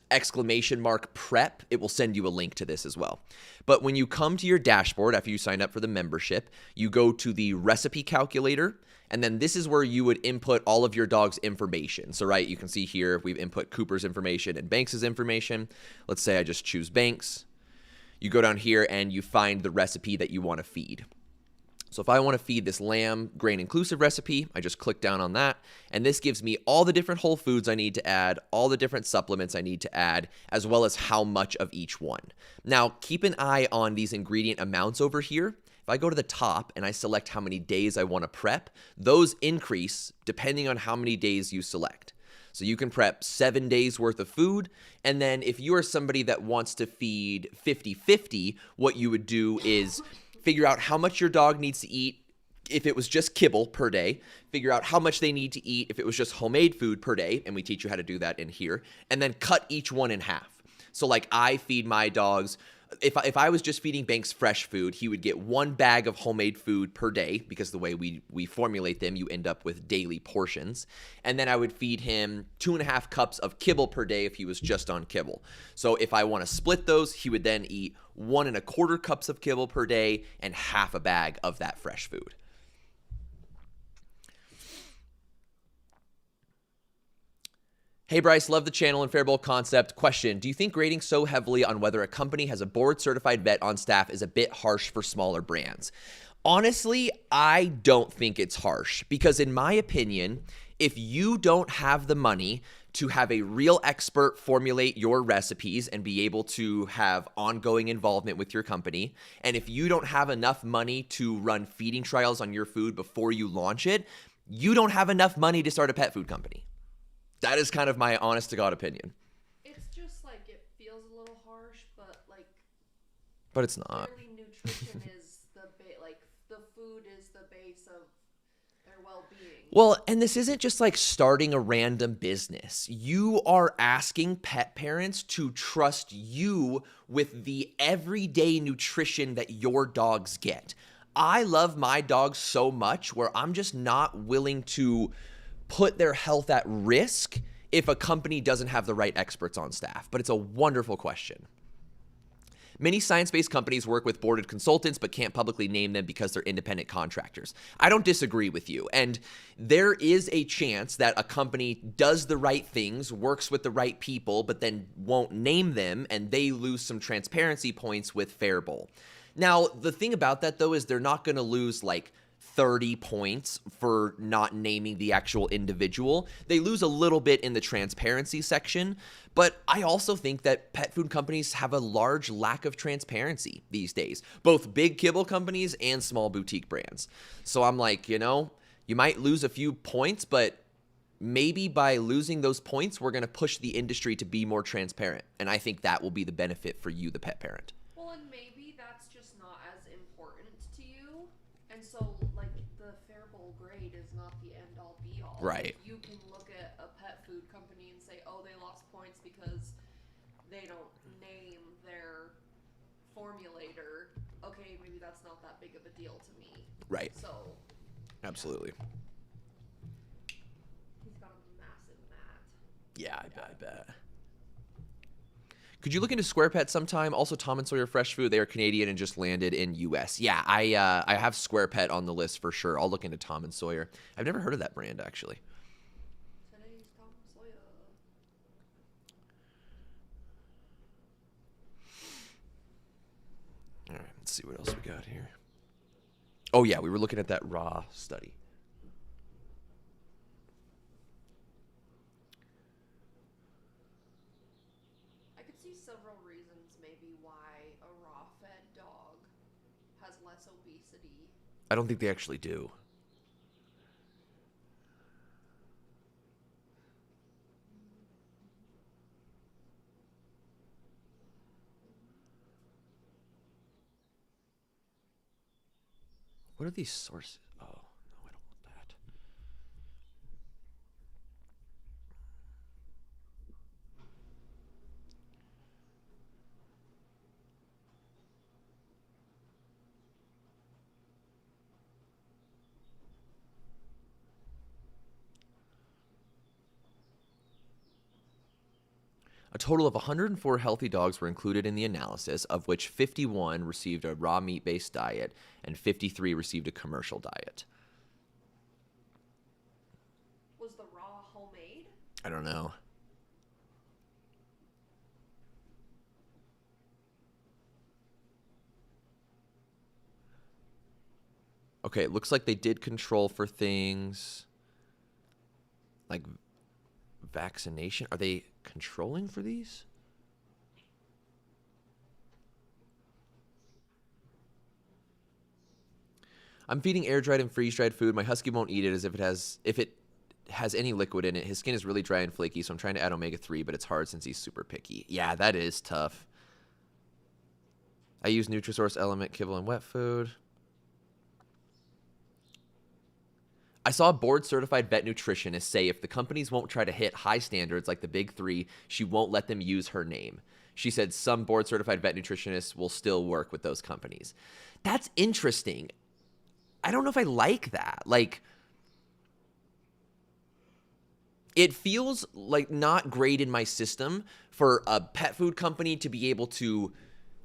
!prep, it will send you a link to this as well. But when you come to your dashboard after you sign up for the membership, you go to the recipe calculator, and then this is where you would input all of your dog's information. So right, you can see here we've input Cooper's information and Banks's information. Let's say I just choose Banks. You go down here and you find the recipe that you want to feed. So if I want to feed this lamb grain inclusive recipe, I just click down on that, and this gives me all the different whole foods I need to add, all the different supplements I need to add, as well as how much of each one. Now, keep an eye on these ingredient amounts over here. If I go to the top and I select how many days I want to prep, those increase depending on how many days you select. So you can prep 7 days worth of food, and then if you are somebody that wants to feed 50-50, what you would do is figure out how much your dog needs to eat if it was just kibble per day, figure out how much they need to eat if it was just homemade food per day, and we teach you how to do that in here, and then cut each one in half. So like I feed my dogs, if I was just feeding Banks fresh food, he would get 1 bag of homemade food per day, because the way we formulate them, you end up with daily portions. And then I would feed him 2.5 cups of kibble per day if he was just on kibble. So if I want to split those, he would then eat 1.25 cups of kibble per day and half a bag of that fresh food. Hey Bryce, love the channel and Fair Bowl concept. Question, do you think grading so heavily on whether a company has a board-certified vet on staff is a bit harsh for smaller brands? Honestly, I don't think it's harsh, because in my opinion, if you don't have the money to have a real expert formulate your recipes and be able to have ongoing involvement with your company, and if you don't have enough money to run feeding trials on your food before you launch it, you don't have enough money to start a pet food company. That is kind of my honest to God opinion. It's just like it feels a little harsh, but it's not. Clearly nutrition is the food is the base of their well-being. Well, and this isn't just like starting a random business. You are asking pet parents to trust you with the everyday nutrition that your dogs get. I love my dogs so much where I'm just not willing to put their health at risk if a company doesn't have the right experts on staff. But it's a wonderful question. Many science-based companies work with boarded consultants but can't publicly name them because they're independent contractors. I don't disagree with you. And there is a chance that a company does the right things, works with the right people, but then won't name them, and they lose some transparency points with Fair Bowl. Now, the thing about that, though, is they're not going to lose like 30 points for not naming the actual individual. They lose a little bit in the transparency section, but I also think that pet food companies have a large lack of transparency these days, both big kibble companies and small boutique brands. So I'm like, you might lose a few points, but maybe by losing those points, we're going to push the industry to be more transparent. And I think that will be the benefit for you, the pet parent. Well, and maybe that's just not as important to you. And so, like, the Fair Bowl grade is not the end-all, be-all. Right. Like, you can look at a pet food company and say, oh, they lost points because they don't name their formulator. Okay, maybe that's not that big of a deal to me. Right. So. Absolutely. He's got a massive mat. Yeah, I bet. Could you look into Square Pet sometime? Also, Tom and Sawyer Fresh Food. They are Canadian and just landed in U.S. Yeah, I have Square Pet on the list for sure. I'll look into Tom and Sawyer. I've never heard of that brand, actually. Today's Tom Sawyer. All right, let's see what else we got here. Oh, yeah, we were looking at that raw study. I could see several reasons maybe why a raw-fed dog has less obesity. I don't think they actually do. What are these sources? Oh, no, I don't want that. A total of 104 healthy dogs were included in the analysis, of which 51 received a raw meat-based diet and 53 received a commercial diet. Was the raw homemade? I don't know. Okay, it looks like they did control for things like vaccination. Are they controlling for these? I'm feeding air-dried and freeze-dried food. My husky won't eat it as if it has any liquid in it. His skin is really dry and flaky, so I'm trying to add omega-3, but it's hard since he's super picky. Yeah, that is tough. I use Nutrisource Element kibble and wet food. I saw a board-certified vet nutritionist say if the companies won't try to hit high standards like the big three, she won't let them use her name. She said some board certified vet nutritionists will still work with those companies. That's interesting. I don't know if I like that. Like, it feels like not great in my system for a pet food company to be able to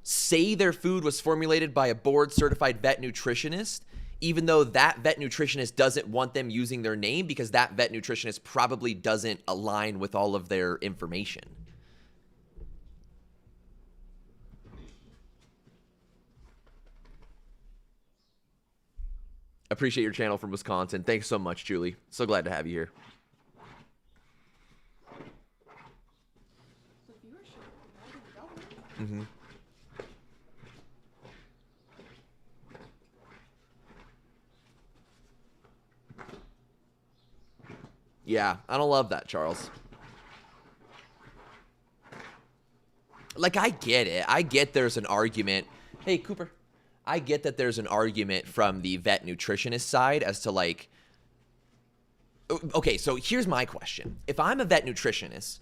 say their food was formulated by a board certified vet nutritionist, even though that vet nutritionist doesn't want them using their name because that vet nutritionist probably doesn't align with all of their information. Appreciate your channel from Wisconsin. Thanks so much, Julie. So glad to have you here. Mm-hmm. Yeah, I don't love that, Charles. Like, I get it. I get there's an argument. Hey, Cooper. I get that there's an argument from the vet nutritionist side as to like, okay, so here's my question. If I'm a vet nutritionist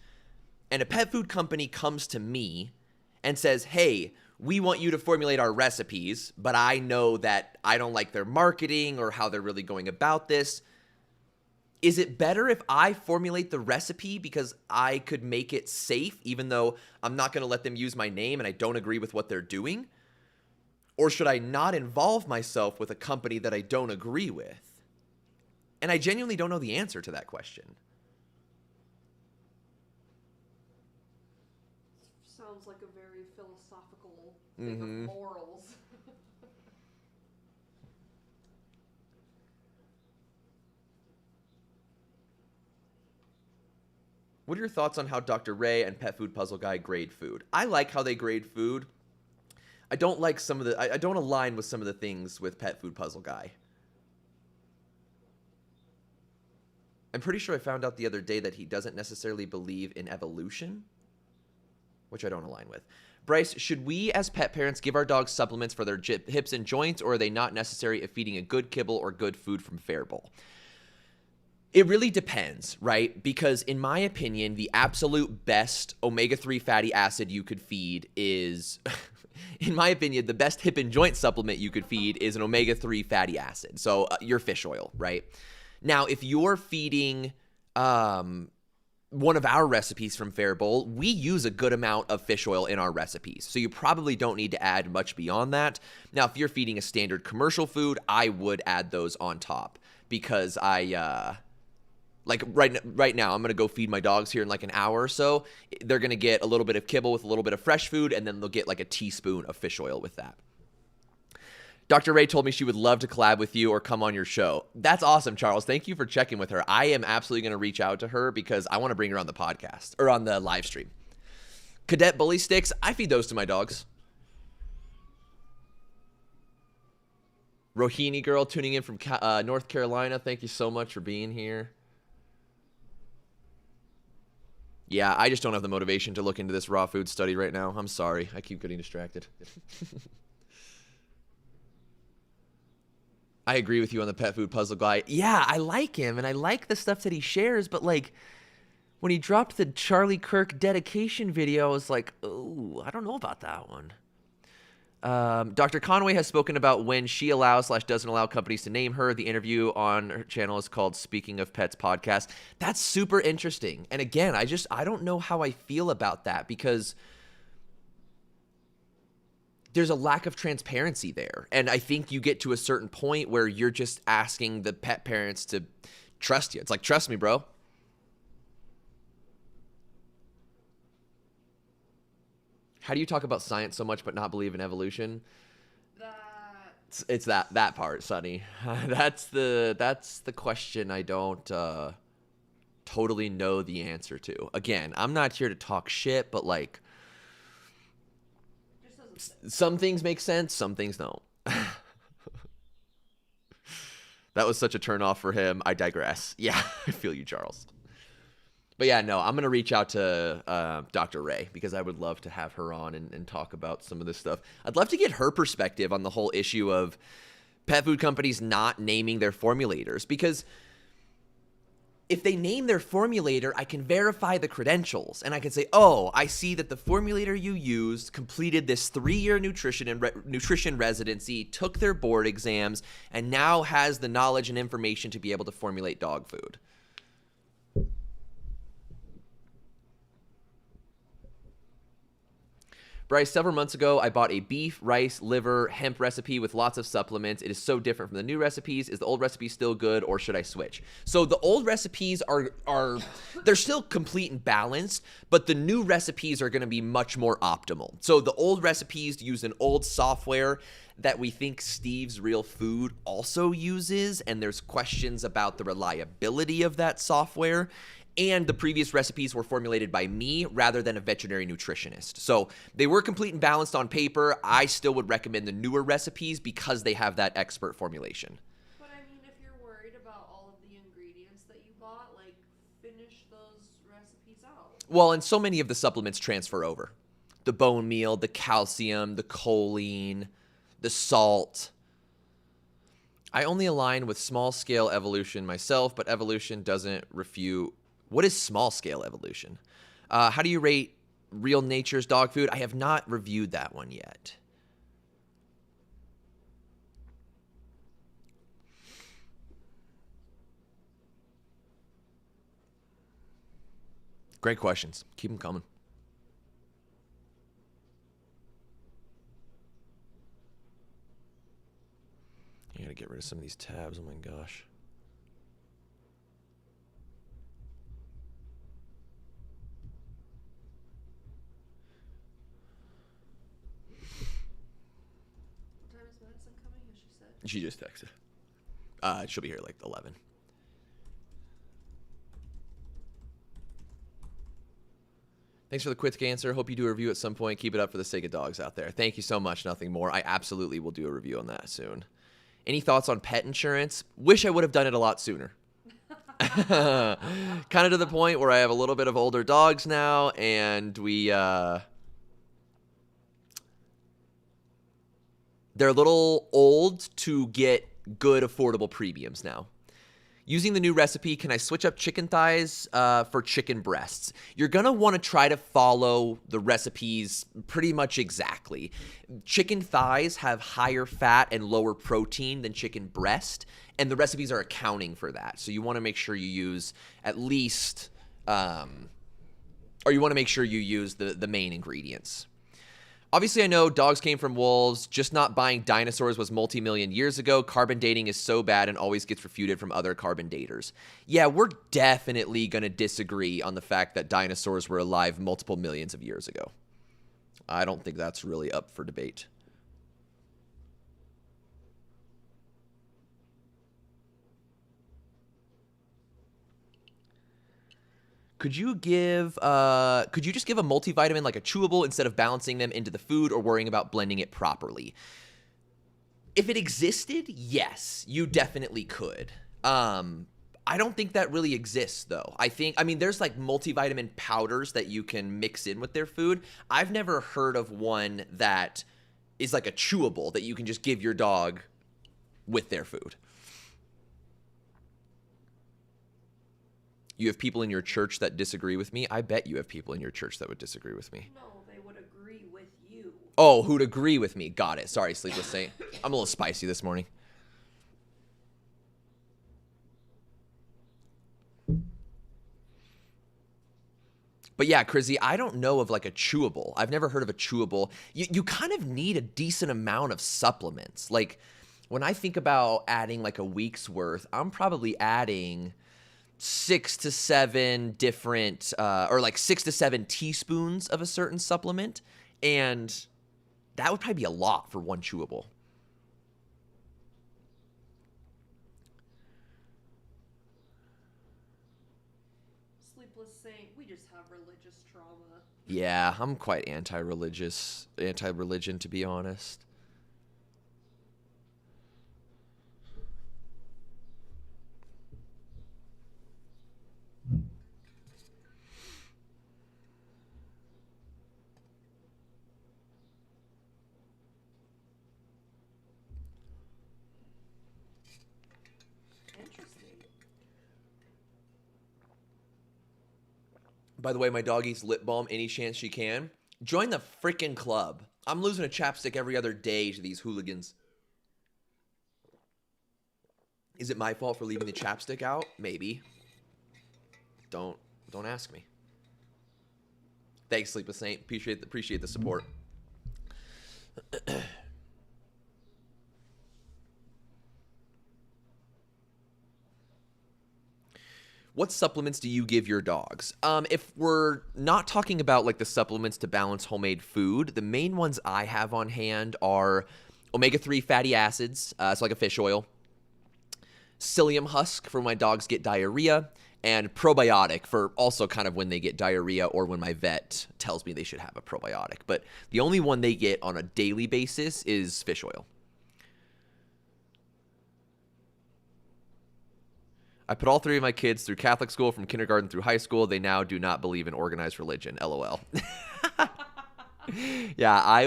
and a pet food company comes to me and says, hey, we want you to formulate our recipes, but I know that I don't like their marketing or how they're really going about this. Is it better if I formulate the recipe because I could make it safe, even though I'm not going to let them use my name and I don't agree with what they're doing? Or should I not involve myself with a company that I don't agree with? And I genuinely don't know the answer to that question. Sounds like a very philosophical thing of morals. What are your thoughts on how Dr. Ray and Pet Food Puzzle Guy grade food? I like how they grade food. I don't like some of the, I don't align with some of the things with Pet Food Puzzle Guy. I'm pretty sure I found out the other day that he doesn't necessarily believe in evolution, which I don't align with. Bryce, should we as pet parents give our dogs supplements for their hips and joints, or are they not necessary if feeding a good kibble or good food from Faribault? It really depends, right? Because in my opinion, the absolute best omega-3 fatty acid you could feed is... In my opinion, the best hip and joint supplement you could feed is an omega-3 fatty acid. So your fish oil, right? Now, if you're feeding one of our recipes from Faribault, we use a good amount of fish oil in our recipes. So you probably don't need to add much beyond that. Now, if you're feeding a standard commercial food, I would add those on top because like right now, I'm going to go feed my dogs here in like an hour or so. They're going to get a little bit of kibble with a little bit of fresh food, and then they'll get like a teaspoon of fish oil with that. Dr. Ray told me she would love to collab with you or come on your show. That's awesome, Charles. Thank you for checking with her. I am absolutely going to reach out to her because I want to bring her on the podcast or on the live stream. Cadet Bully Sticks, I feed those to my dogs. Rohini girl tuning in from North Carolina. Thank you so much for being here. Yeah, I just don't have the motivation to look into this raw food study right now. I'm sorry. I keep getting distracted. I agree with you on the Pet Food Puzzle Guy. Yeah, I like him, and I like the stuff that he shares, but, like, when he dropped the Charlie Kirk dedication video, I was like, oh, I don't know about that one. Dr. Conway has spoken about when she allows/doesn't allow companies to name her. The interview on her channel is called Speaking of Pets Podcast. That's super interesting. And again, I don't know how I feel about that because there's a lack of transparency there. And I think you get to a certain point where you're just asking the pet parents to trust you. It's like, trust me, bro. How do you talk about science so much but not believe in evolution? It's that part, Sonny. That's the question I don't totally know the answer to. Again, I'm not here to talk shit, but like some things make sense, some things don't. That was such a turnoff for him. I digress. Yeah, I feel you, Charles. But yeah, no, I'm going to reach out to Dr. Ray because I would love to have her on and talk about some of this stuff. I'd love to get her perspective on the whole issue of pet food companies not naming their formulators because if they name their formulator, I can verify the credentials, and I can say, oh, I see that the formulator you used completed this 3-year nutrition residency, took their board exams, and now has the knowledge and information to be able to formulate dog food. Bryce, several months ago, I bought a beef, rice, liver, hemp recipe with lots of supplements. It is so different from the new recipes. Is the old recipe still good, or should I switch? So the old recipes are they're still complete and balanced, but the new recipes are going to be much more optimal. So the old recipes use an old software that we think Steve's Real Food also uses, and there's questions about the reliability of that software. And the previous recipes were formulated by me rather than a veterinary nutritionist. So they were complete and balanced on paper. I still would recommend the newer recipes because they have that expert formulation. But I mean, if you're worried about all of the ingredients that you bought, like, finish those recipes out. Well, and so many of the supplements transfer over. The bone meal, the calcium, the choline, the salt. I only align with small-scale evolution myself, but evolution doesn't refute. What is small-scale evolution? How do you rate Real Nature's dog food? I have not reviewed that one yet. Great questions. Keep them coming. I gotta get rid of some of these tabs. Oh my gosh. She just texted. She'll be here like 11. Thanks for the quick answer. Hope you do a review at some point. Keep it up for the sake of dogs out there. Thank you so much. Nothing more. I absolutely will do a review on that soon. Any thoughts on pet insurance? Wish I would have done it a lot sooner. Kind of to the point where I have a little bit of older dogs now, and they're a little old to get good, affordable premiums now. Using the new recipe, can I switch up chicken thighs for chicken breasts? You're going to want to try to follow the recipes pretty much exactly. Chicken thighs have higher fat and lower protein than chicken breast, and the recipes are accounting for that. So you want to make sure you use at least, or you want to make sure you use the main ingredients. Obviously, I know dogs came from wolves. Just not buying dinosaurs was multi-million years ago. Carbon dating is so bad and always gets refuted from other carbon daters. Yeah, we're definitely going to disagree on the fact that dinosaurs were alive multiple millions of years ago. I don't think that's really up for debate. Could you just give a multivitamin like a chewable instead of balancing them into the food or worrying about blending it properly? If it existed, yes, you definitely could. I don't think that really exists though. I mean, there's like multivitamin powders that you can mix in with their food. I've never heard of one that is like a chewable that you can just give your dog with their food. You have people in your church that disagree with me? I bet you have people in your church that would disagree with me. No, they would agree with you. Oh, who'd agree with me? Got it. Sorry, Sleepless Saint. I'm a little spicy this morning. But yeah, Crizzy, I don't know of like a chewable. I've never heard of a chewable. You kind of need a decent amount of supplements. Like when I think about adding like a week's worth, I'm probably adding 6 to 7 different, or like 6 to 7 teaspoons of a certain supplement. And that would probably be a lot for one chewable. Sleepless Saint, we just have religious trauma. Yeah, I'm quite anti-religion, to be honest. By the way, my dog eats lip balm any chance she can. Join the freaking club. I'm losing a chapstick every other day to these hooligans. Is it my fault for leaving the chapstick out? Maybe. Don't ask me. Thanks, Sleepless Saint. Appreciate the support. What supplements do you give your dogs? If we're not talking about like the supplements to balance homemade food, the main ones I have on hand are omega-3 fatty acids, so like a fish oil, psyllium husk for when my dogs get diarrhea, and probiotic for also kind of when they get diarrhea or when my vet tells me they should have a probiotic. But the only one they get on a daily basis is fish oil. I put all 3 of my kids through Catholic school from kindergarten through high school. They now do not believe in organized religion. LOL. Yeah, I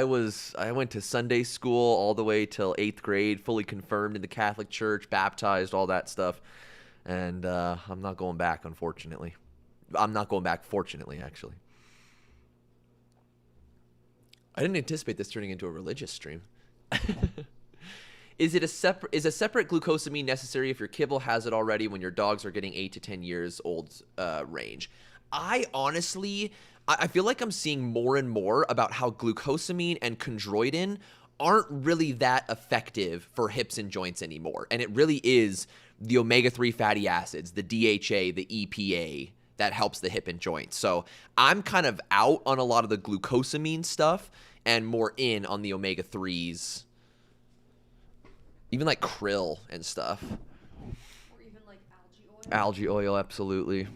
went to Sunday school all the way till 8th grade, fully confirmed in the Catholic Church, baptized, all that stuff. And I'm not going back, unfortunately. I'm not going back, fortunately, actually. I didn't anticipate this turning into a religious stream. Is a separate glucosamine necessary if your kibble has it already when your dogs are getting 8 to 10 years old range? I honestly feel like I'm seeing more and more about how glucosamine and chondroitin aren't really that effective for hips and joints anymore. And it really is the omega-3 fatty acids, the DHA, the EPA that helps the hip and joint. So I'm kind of out on a lot of the glucosamine stuff and more in on the omega-3s. Even like krill and stuff. Or even like algae oil. Algae oil, absolutely.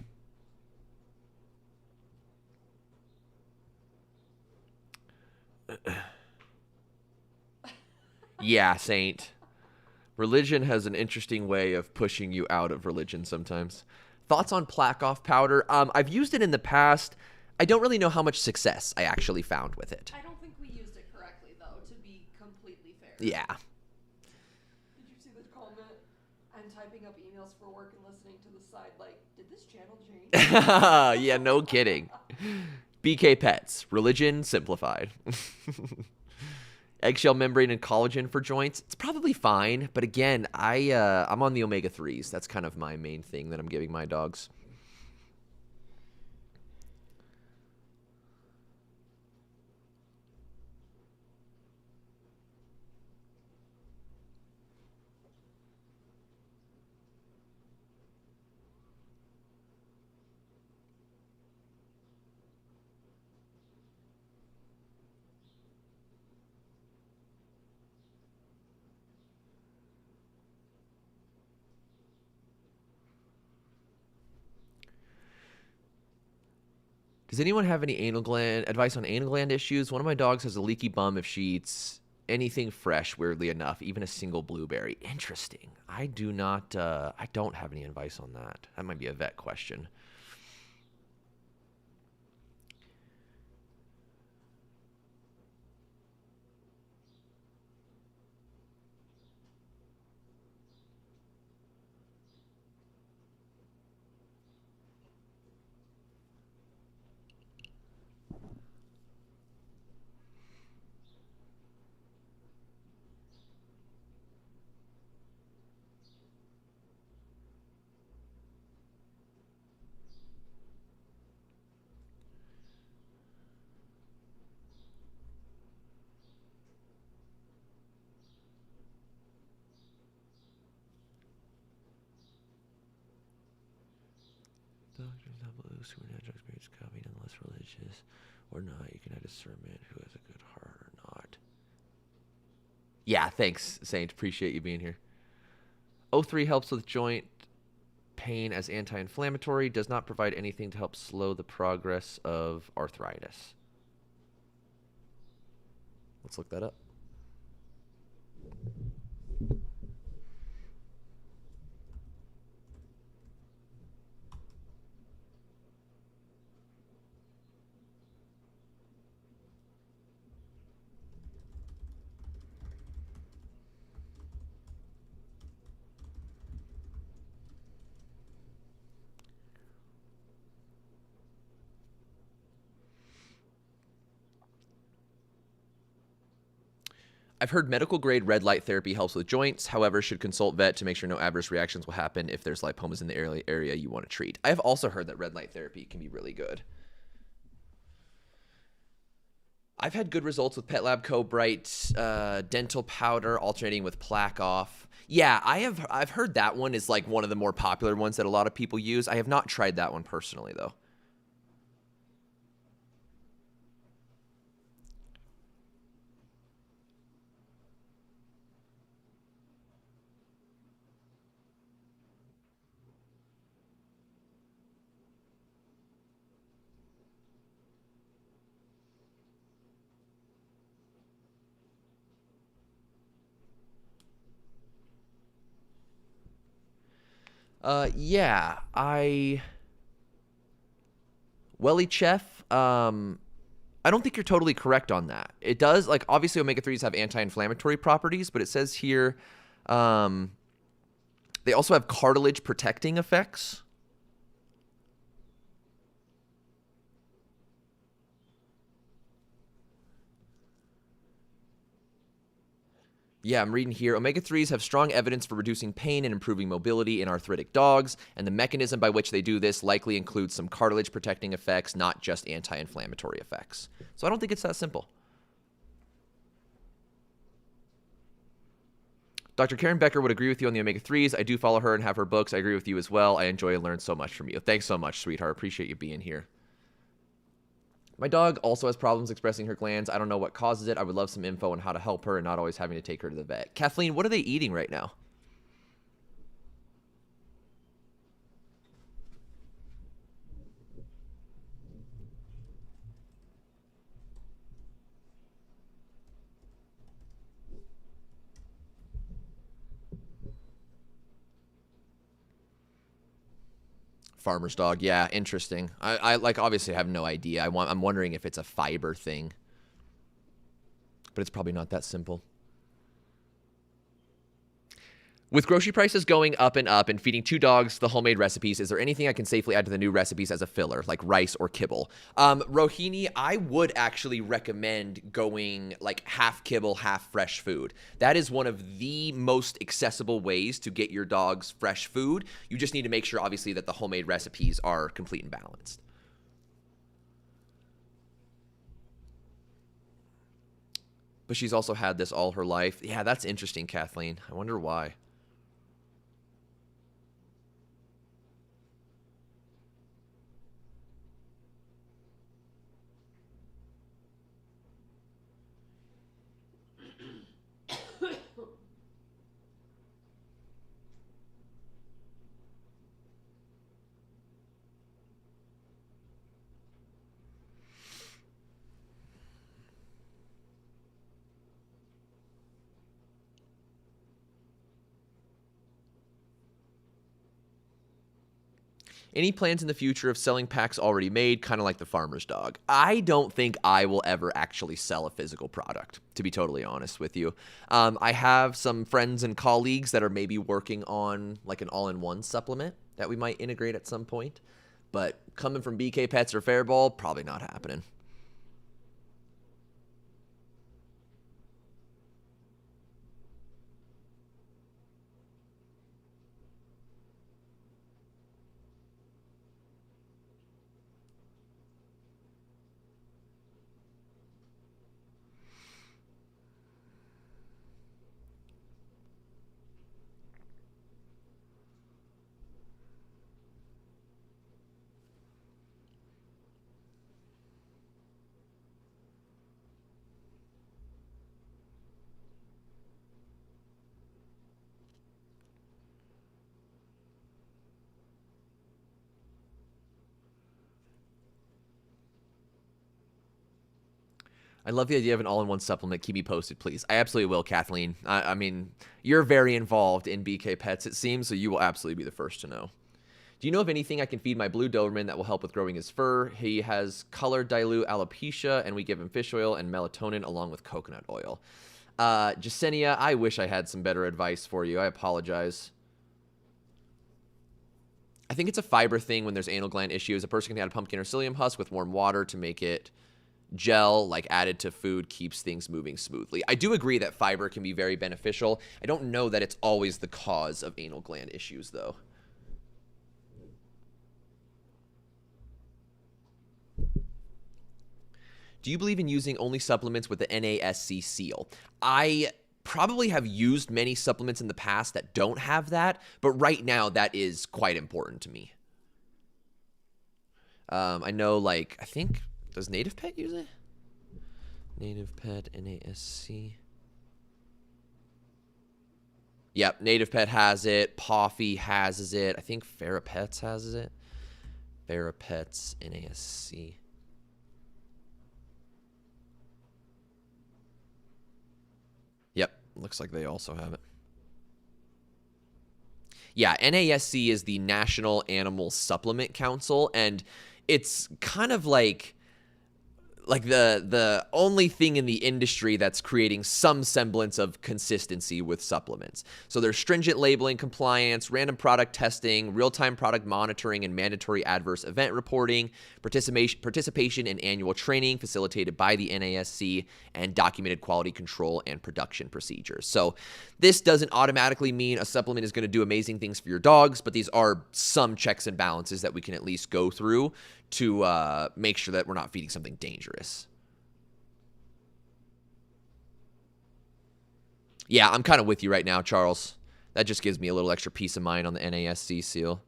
Yeah, Saint. Religion has an interesting way of pushing you out of religion sometimes. Thoughts on plaque off powder? I've used it in the past. I don't really know how much success I actually found with it. I don't think we used it correctly, though, to be completely fair. Yeah. Did you see the comment? I'm typing up emails for work and listening to the side, like, did this channel change? Yeah, no kidding. BK Pets, religion simplified. Eggshell membrane and collagen for joints. It's probably fine, but again, I'm on the omega-3s. That's kind of my main thing that I'm giving my dogs. Does anyone have any advice on anal gland issues? One of my dogs has a leaky bum if she eats anything fresh, weirdly enough, even a single blueberry. Interesting. I don't have any advice on that. That might be a vet question. Doctors not believe supernatural experience copied unless religious or not. You can have discernment who has a good heart or not. Yeah, thanks, Saint. Appreciate you being here. O3 helps with joint pain as anti-inflammatory. Does not provide anything to help slow the progress of arthritis. Let's look that up. I've heard medical grade red light therapy helps with joints. However, should consult vet to make sure no adverse reactions will happen if there's lipomas in the area you want to treat. I have also heard that red light therapy can be really good. I've had good results with PetLab Cobright dental powder alternating with plaque off. Yeah, I've heard that one is like one of the more popular ones that a lot of people use. I have not tried that one personally though. Yeah, Welly Chef, I don't think you're totally correct on that. It does, like, obviously omega-3s have anti-inflammatory properties, but it says here they also have cartilage protecting effects. Yeah, I'm reading here. Omega-3s have strong evidence for reducing pain and improving mobility in arthritic dogs, and the mechanism by which they do this likely includes some cartilage protecting effects, not just anti-inflammatory effects. So I don't think it's that simple. Dr. Karen Becker would agree with you on the omega-3s. I do follow her and have her books. I agree with you as well. I enjoy and learn so much from you. Thanks so much, sweetheart. Appreciate you being here. My dog also has problems expressing her glands. I don't know what causes it. I would love some info on how to help her and not always having to take her to the vet. Kathleen, what are they eating right now? Farmer's dog. Yeah, interesting. I like obviously have no idea. I'm wondering if it's a fiber thing. But it's probably not that simple. With grocery prices going up and feeding 2 dogs the homemade recipes, is there anything I can safely add to the new recipes as a filler, like rice or kibble? Rohini, I would actually recommend going like half kibble, half fresh food. That is one of the most accessible ways to get your dogs fresh food. You just need to make sure, obviously, that the homemade recipes are complete and balanced. But she's also had this all her life. Yeah, that's interesting, Kathleen. I wonder why. Any plans in the future of selling packs already made, kind of like the farmer's dog? I don't think I will ever actually sell a physical product, to be totally honest with you. I have some friends and colleagues that are maybe working on like an all-in-one supplement that we might integrate at some point. But coming from BK Pets or Fairball, probably not happening. I love the idea of an all-in-one supplement. Keep me posted, please. I absolutely will, Kathleen. I mean, you're very involved in BK Pets, it seems, so you will absolutely be the first to know. Do you know of anything I can feed my blue Doberman that will help with growing his fur? He has color dilute alopecia, and we give him fish oil and melatonin along with coconut oil. Jasenia, I wish I had some better advice for you. I apologize. I think it's a fiber thing when there's anal gland issues. A person can add a pumpkin or psyllium husk with warm water to make it gel, like added to food, keeps things moving smoothly. I do agree that fiber can be very beneficial. I don't know that it's always the cause of anal gland issues, though. Do you believe in using only supplements with the NASC seal? I probably have used many supplements in the past that don't have that, but right now that is quite important to me. I know, like, I think, does Native Pet use it? Native Pet, NASC. Yep, Native Pet has it. Poffy has it. I think Farah Pets has it. Farah Pets, NASC. Yep, looks like they also have it. Yeah, NASC is the National Animal Supplement Council, and it's kind of like the only thing in the industry that's creating some semblance of consistency with supplements. So there's stringent labeling compliance, random product testing, real-time product monitoring, and mandatory adverse event reporting, participation in annual training facilitated by the NASC, and documented quality control and production procedures. So this doesn't automatically mean a supplement is going to do amazing things for your dogs, but these are some checks and balances that we can at least go through to make sure that we're not feeding something dangerous. Yeah, I'm kind of with you right now, Charles. That just gives me a little extra peace of mind on the NASC seal.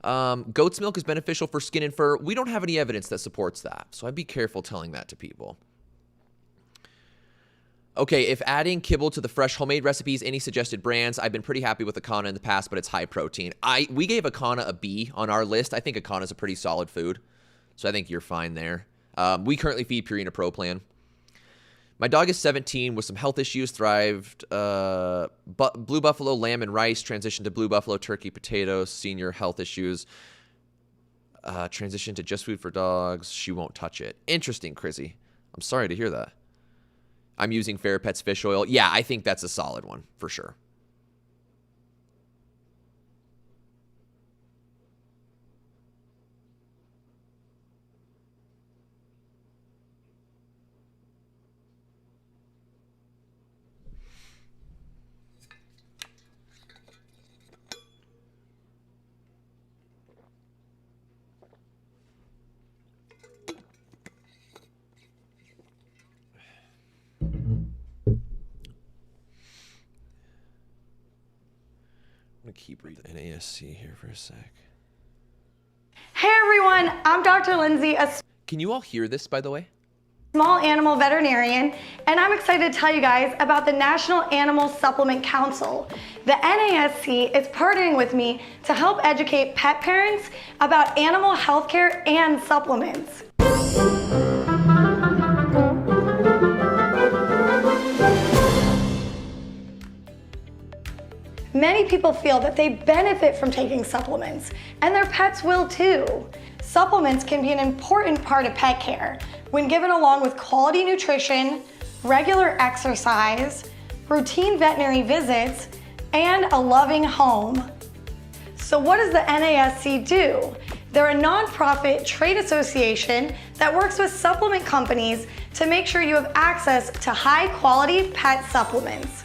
Goat's milk is beneficial for skin and fur. We don't have any evidence that supports that, so I'd be careful telling that to people. Okay, if adding kibble to the fresh homemade recipes, any suggested brands? I've been pretty happy with Akana in the past, but it's high protein. We gave Akana a B on our list. I think Akana is a pretty solid food, so I think you're fine there. We currently feed Purina Pro Plan. My dog is 17 with some health issues, thrived. Blue Buffalo lamb and rice, transitioned to Blue Buffalo turkey potatoes, senior health issues. Transitioned to just food for dogs. She won't touch it. Interesting, Crizzy. I'm sorry to hear that. I'm using Farah Pets fish oil. Yeah, I think that's a solid one for sure. I'm going to keep reading NASC here for a sec. Hey everyone, I'm Dr. Lindsay, a Can you all hear this, by the way? small animal veterinarian, and I'm excited to tell you guys about the National Animal Supplement Council. The NASC is partnering with me to help educate pet parents about animal healthcare and supplements. Many people feel that they benefit from taking supplements, and their pets will too. Supplements can be an important part of pet care when given along with quality nutrition, regular exercise, routine veterinary visits, and a loving home. So what does the NASC do? They're a nonprofit trade association that works with supplement companies to make sure you have access to high-quality pet supplements.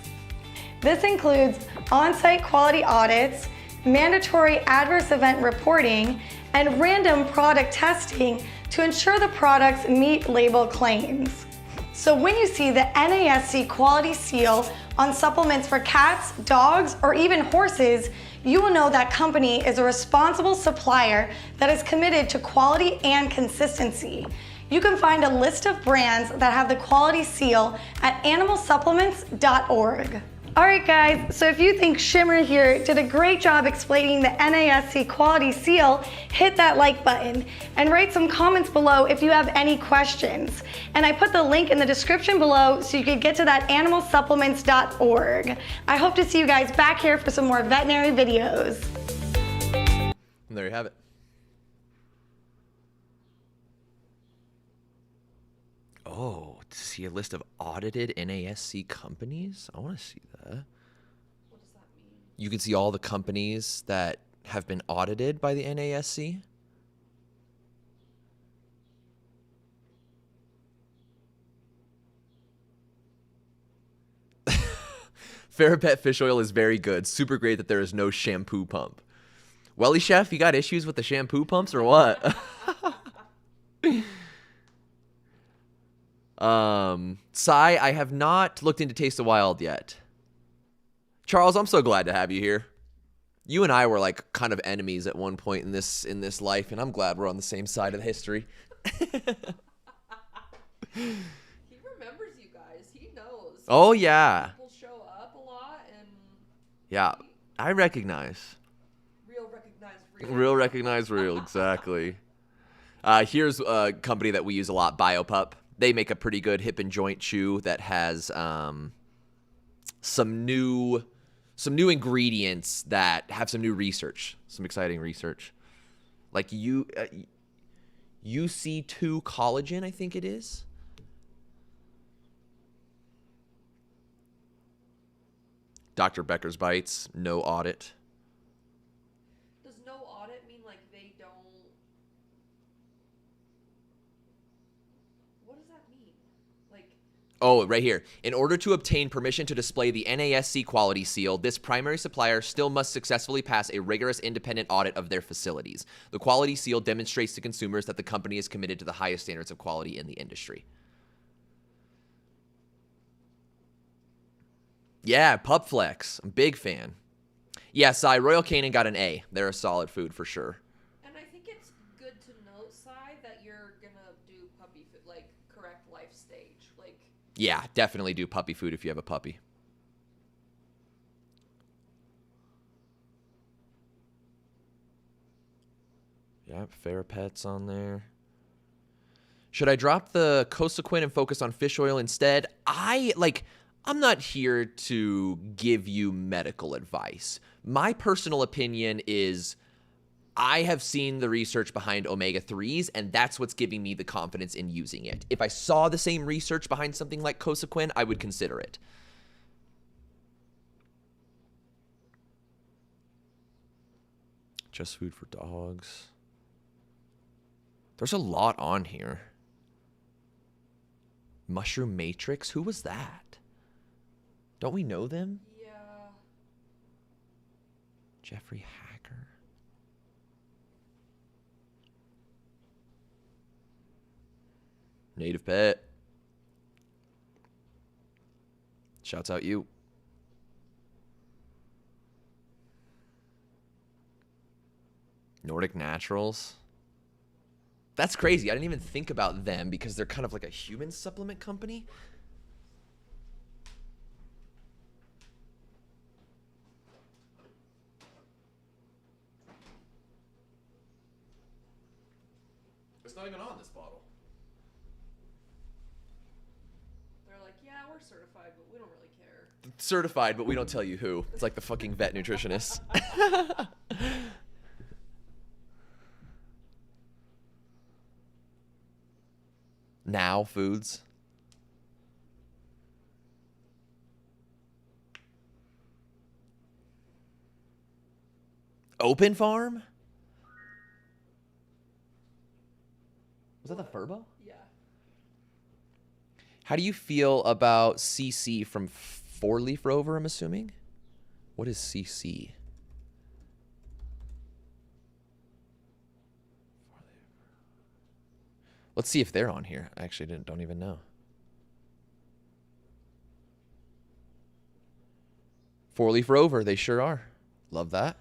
This includes on-site quality audits, mandatory adverse event reporting, and random product testing to ensure the products meet label claims. So when you see the NASC quality seal on supplements for cats, dogs, or even horses, you will know that company is a responsible supplier that is committed to quality and consistency. You can find a list of brands that have the quality seal at animalsupplements.org. Alright guys, so if you think Shimmer here did a great job explaining the NASC quality seal, hit that like button and write some comments below if you have any questions. And I put the link in the description below so you can get to that animalsupplements.org. I hope to see you guys back here for some more veterinary videos. And there you have it. Oh, to see a list of audited NASC companies? I want to see that. What does that mean? You can see all the companies that have been audited by the NASC. Ferropet fish oil is very good. Super great that there is no shampoo pump. Welly Chef, you got issues with the shampoo pumps or what? Sai, I have not looked into Taste of Wild yet. Charles, I'm so glad to have you here. You and I were like kind of enemies at one point in this life, and I'm glad we're on the same side of history. He remembers you guys. He knows. Oh yeah. People show up a lot, and Yeah, I recognize. real recognize real. Real recognize real, exactly. Here's a company that we use a lot, BioPup. They make a pretty good hip and joint chew that has some new ingredients that have some new research, some exciting research. Like UC2 collagen, I think it is. Dr. Becker's Bites, no audit. Does no audit mean like they don't? What does that mean? Like, Oh, right here. In order to obtain permission to display the NASC quality seal, this primary supplier still must successfully pass a rigorous independent audit of their facilities. The quality seal demonstrates to consumers that the company is committed to the highest standards of quality in the industry. Yeah, Pupflex. I'm a big fan. Yeah, Sai, Royal Canin got an A. They're a solid food for sure. and I think it's good to note, Sai, that you're gonna do puppy food, like correct life stage, like. Yeah, definitely do puppy food if you have a puppy. Yeah, Ferropet's on there. Should I drop the Cosequin and focus on fish oil instead? I'm not here to give you medical advice. My personal opinion is I have seen the research behind omega-3s, and that's what's giving me the confidence in using it. If I saw the same research behind something like Cosequin, I would consider it. Just food for dogs. There's a lot on here. Mushroom Matrix? Who was that? Don't we know them? Yeah. Jeffrey Hacker. Native Pet. Shouts out you. Nordic Naturals. That's crazy. I didn't even think about them because they're kind of like a human supplement company. It's not even on this bottle. They're like, yeah, we're certified, but we don't really care. Certified, but we don't tell you who. It's like the fucking vet nutritionists. Now Foods. Open Farm? Was that the Furbo? Yeah. How do you feel about CC from Four Leaf Rover, I'm assuming? What is CC? Let's see if they're on here. I actually don't even know. Four Leaf Rover, they sure are. Love that.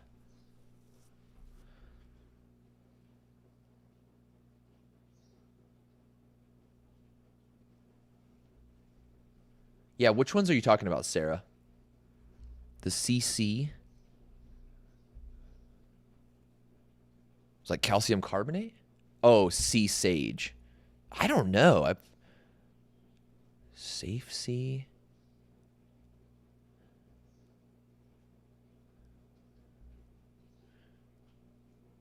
Yeah, which ones are you talking about, Sarah? The CC? It's like calcium carbonate? Oh, Sea Sage. I don't know. Safe Sea?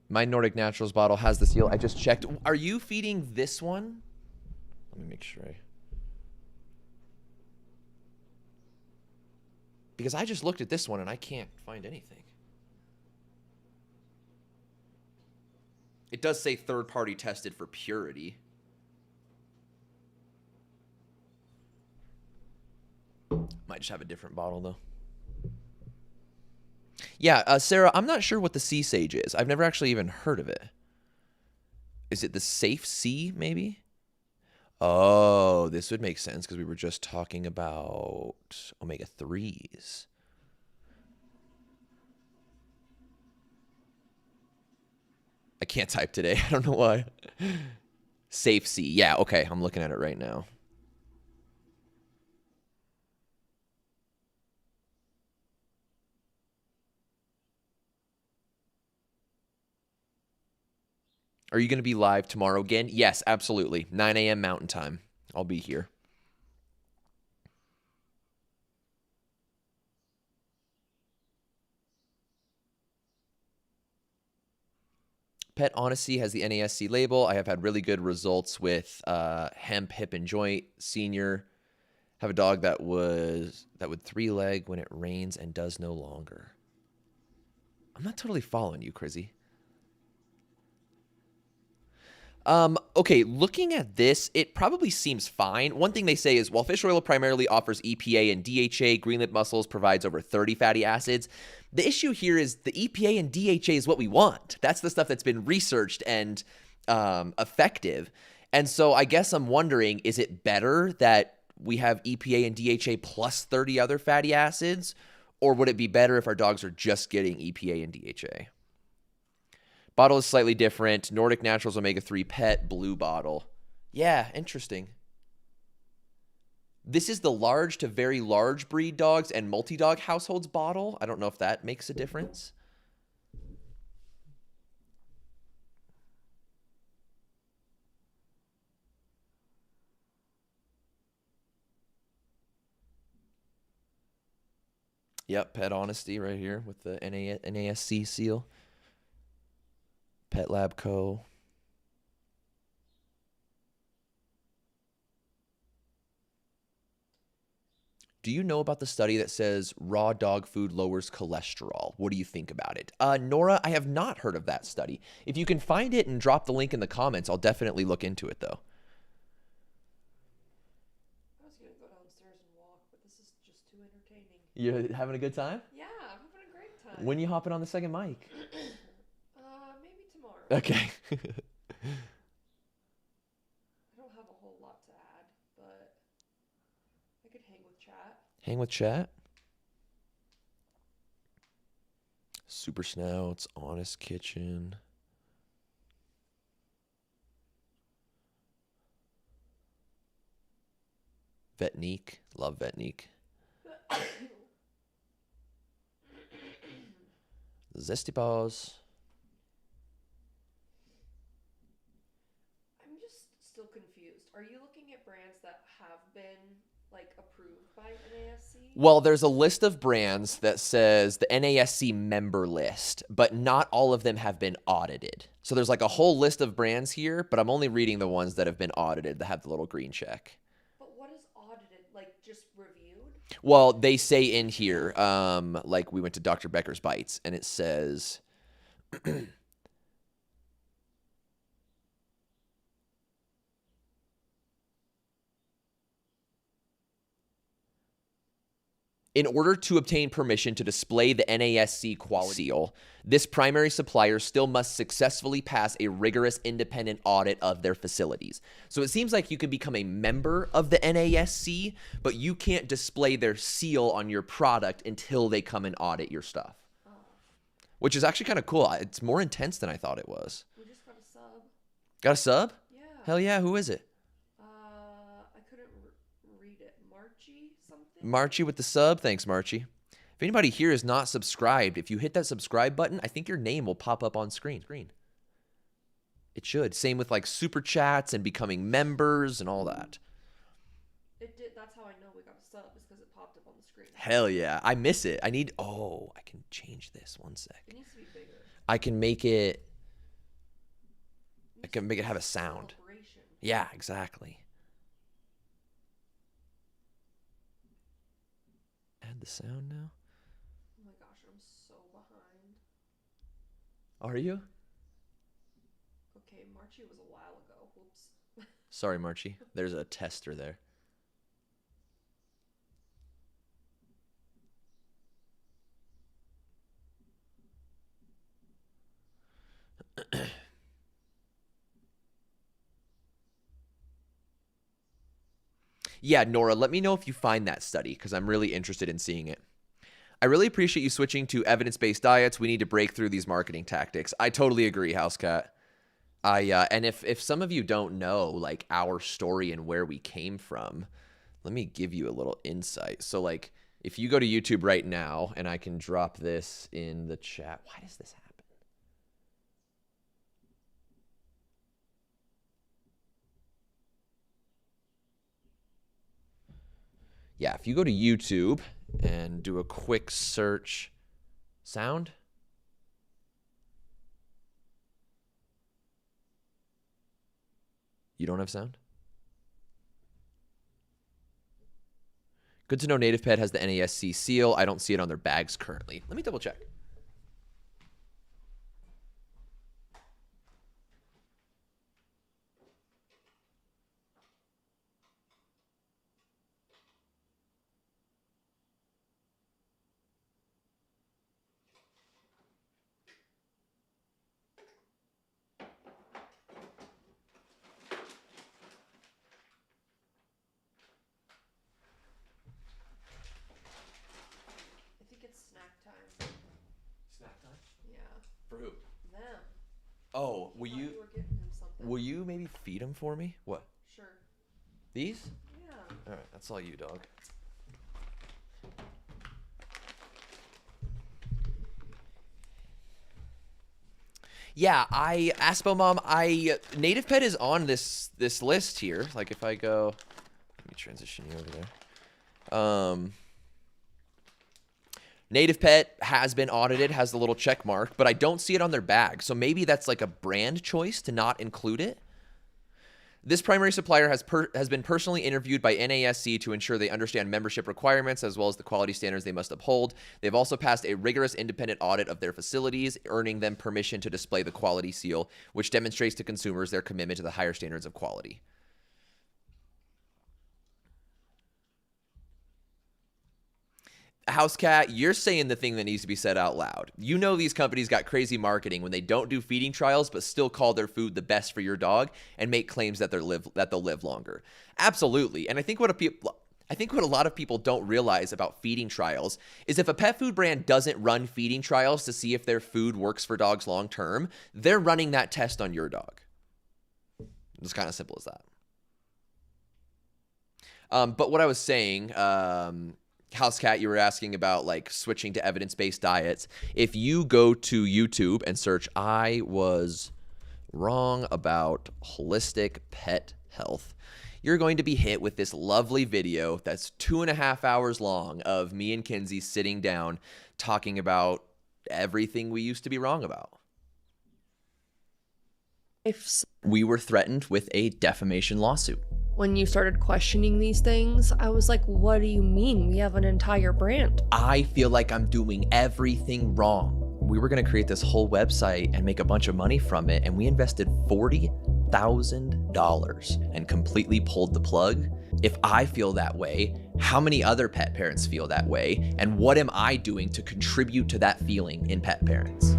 My Nordic Naturals bottle has the seal. I just checked. Are you feeding this one? Let me make sure. because I just looked at this one and I can't find anything. It does say third-party tested for purity. Might just have a different bottle, though. Yeah, Sarah, I'm not sure what the Sea Sage is. I've never actually even heard of it. Is it the Safe Sea, maybe? Oh, this would make sense because we were just talking about omega-3s. I can't type today. I don't know why. Safe Sea. Yeah, okay. I'm looking at it right now. Are you going to be live tomorrow again? Yes, absolutely. 9 a.m. Mountain Time. I'll be here. Pet Honesty has the NASC label. I have had really good results with hemp, hip, and joint. Senior. Have a dog that would 3-leg when it rains and does no longer. I'm not totally following you, Crizzy. Okay, looking at this, it probably seems fine. One thing they say is, while fish oil primarily offers EPA and DHA, Green Lip Mussels provides over 30 fatty acids. The issue here is the EPA and DHA is what we want. That's the stuff that's been researched and effective. And so I guess I'm wondering, is it better that we have EPA and DHA plus 30 other fatty acids? Or would it be better if our dogs are just getting EPA and DHA? Bottle is slightly different. Nordic Naturals Omega-3 Pet Blue bottle. Yeah, interesting. This is the large to very large breed dogs and multi-dog households bottle. I don't know if that makes a difference. Yep, Pet Honesty right here with the NASC seal. Pet Lab Co. Do you know about the study that says raw dog food lowers cholesterol? What do you think about it? Nora, I have not heard of that study. If you can find it and drop the link in the comments, I'll definitely look into it, though. I was going to go downstairs and walk, but this is just too entertaining. You having a good time? Yeah, I'm having a great time. When you hopping on the second mic? Maybe tomorrow. Okay. I don't have a whole lot to add, but I could hang with chat. Hang with chat. Super Snouts, Honest Kitchen. Vetnique. Love Vetnique. Zesty Paws. I'm just still confused. Are you looking at brands that have been like approved by NASC? Well, there's a list of brands that says the NASC member list, but not all of them have been audited. So there's like a whole list of brands here, but I'm only reading the ones that have been audited that have the little green check. But what is audited? Like just reviewed? Well, they say in here, like we went to Dr. Becker's Bites, and it says... In order to obtain permission to display the NASC quality seal, this primary supplier still must successfully pass a rigorous independent audit of their facilities. So it seems like you can become a member of the NASC, but you can't display their seal on your product until they come and audit your stuff. Oh. Which is actually kind of cool. It's more intense than I thought it was. We just got a sub. Got a sub? Yeah. Hell yeah, who is it? I couldn't read it. Marchie something? Marchie with the sub. Thanks, Marchie. If anybody here is not subscribed, if you hit that subscribe button, I think your name will pop up on screen. It should. Same with like super chats and becoming members and all that. It did. That's how I know we got a sub, is because it popped up on the screen. Hell yeah. I miss it. I need... Oh, I can change this. One sec. It needs to be bigger. I can make it... I can make it have a sound. Celebration. Yeah, exactly. Add the sound now. I'm so behind. Are you? Okay, Marchie was a while ago. Whoops. Sorry, Marchie. There's a tester there. Yeah, Nora, let me know if you find that study because I'm really interested in seeing it. I really appreciate you switching to evidence-based diets. We need to break through these marketing tactics. I totally agree, Housecat. And if some of you don't know like our story and where we came from, let me give you a little insight. So like if you go to YouTube right now, and I can drop this in the chat. Why does this happen? Yeah, if you go to YouTube and do a quick search, sound? You don't have sound? Good to know Native Pet has the NASC seal. I don't see it on their bags currently. Let me double check. I think it's snack time. Snack time? Yeah. For who? Them. Oh, Thought you were getting him something. will you maybe feed him for me? What? Sure. These? Yeah. All right, that's all you, dog. Yeah, Aspo Mom, Native Pet is on this list here. Like if I go, let me transition you over there. Native Pet has been audited, has the little check mark, but I don't see it on their bag. So maybe that's like a brand choice to not include it. This primary supplier has been personally interviewed by NASC to ensure they understand membership requirements as well as the quality standards they must uphold. They've also passed a rigorous independent audit of their facilities, earning them permission to display the quality seal, which demonstrates to consumers their commitment to the higher standards of quality. Housecat, you're saying the thing that needs to be said out loud. You know these companies got crazy marketing when they don't do feeding trials but still call their food the best for your dog and make claims that they'll live longer. Absolutely. And I think what a lot of people don't realize about feeding trials is if a pet food brand doesn't run feeding trials to see if their food works for dogs long term, they're running that test on your dog. It's kind of simple as that. But what I was saying, Housecat, you were asking about like switching to evidence-based diets. If you go to YouTube and search, I was wrong about holistic pet health, you're going to be hit with this lovely video that's 2.5 hours long of me and Kinsey sitting down talking about everything we used to be wrong about. We were threatened with a defamation lawsuit. When you started questioning these things, I was like, what do you mean? We have an entire brand. I feel like I'm doing everything wrong. We were going to create this whole website and make a bunch of money from it, and we invested $40,000 and completely pulled the plug. If I feel that way, how many other pet parents feel that way? And what am I doing to contribute to that feeling in pet parents?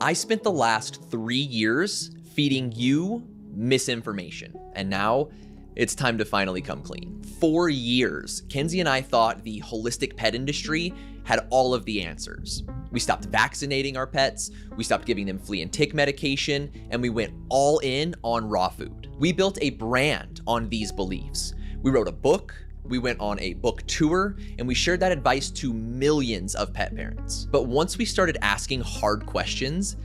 I spent the last 3 years feeding you misinformation, and now it's time to finally come clean. 4 years, Kenzie and I thought the holistic pet industry had all of the answers. We stopped vaccinating our pets, we stopped giving them flea and tick medication, and we went all in on raw food. We built a brand on these beliefs. We wrote a book, we went on a book tour, and we shared that advice to millions of pet parents. But once we started asking hard questions,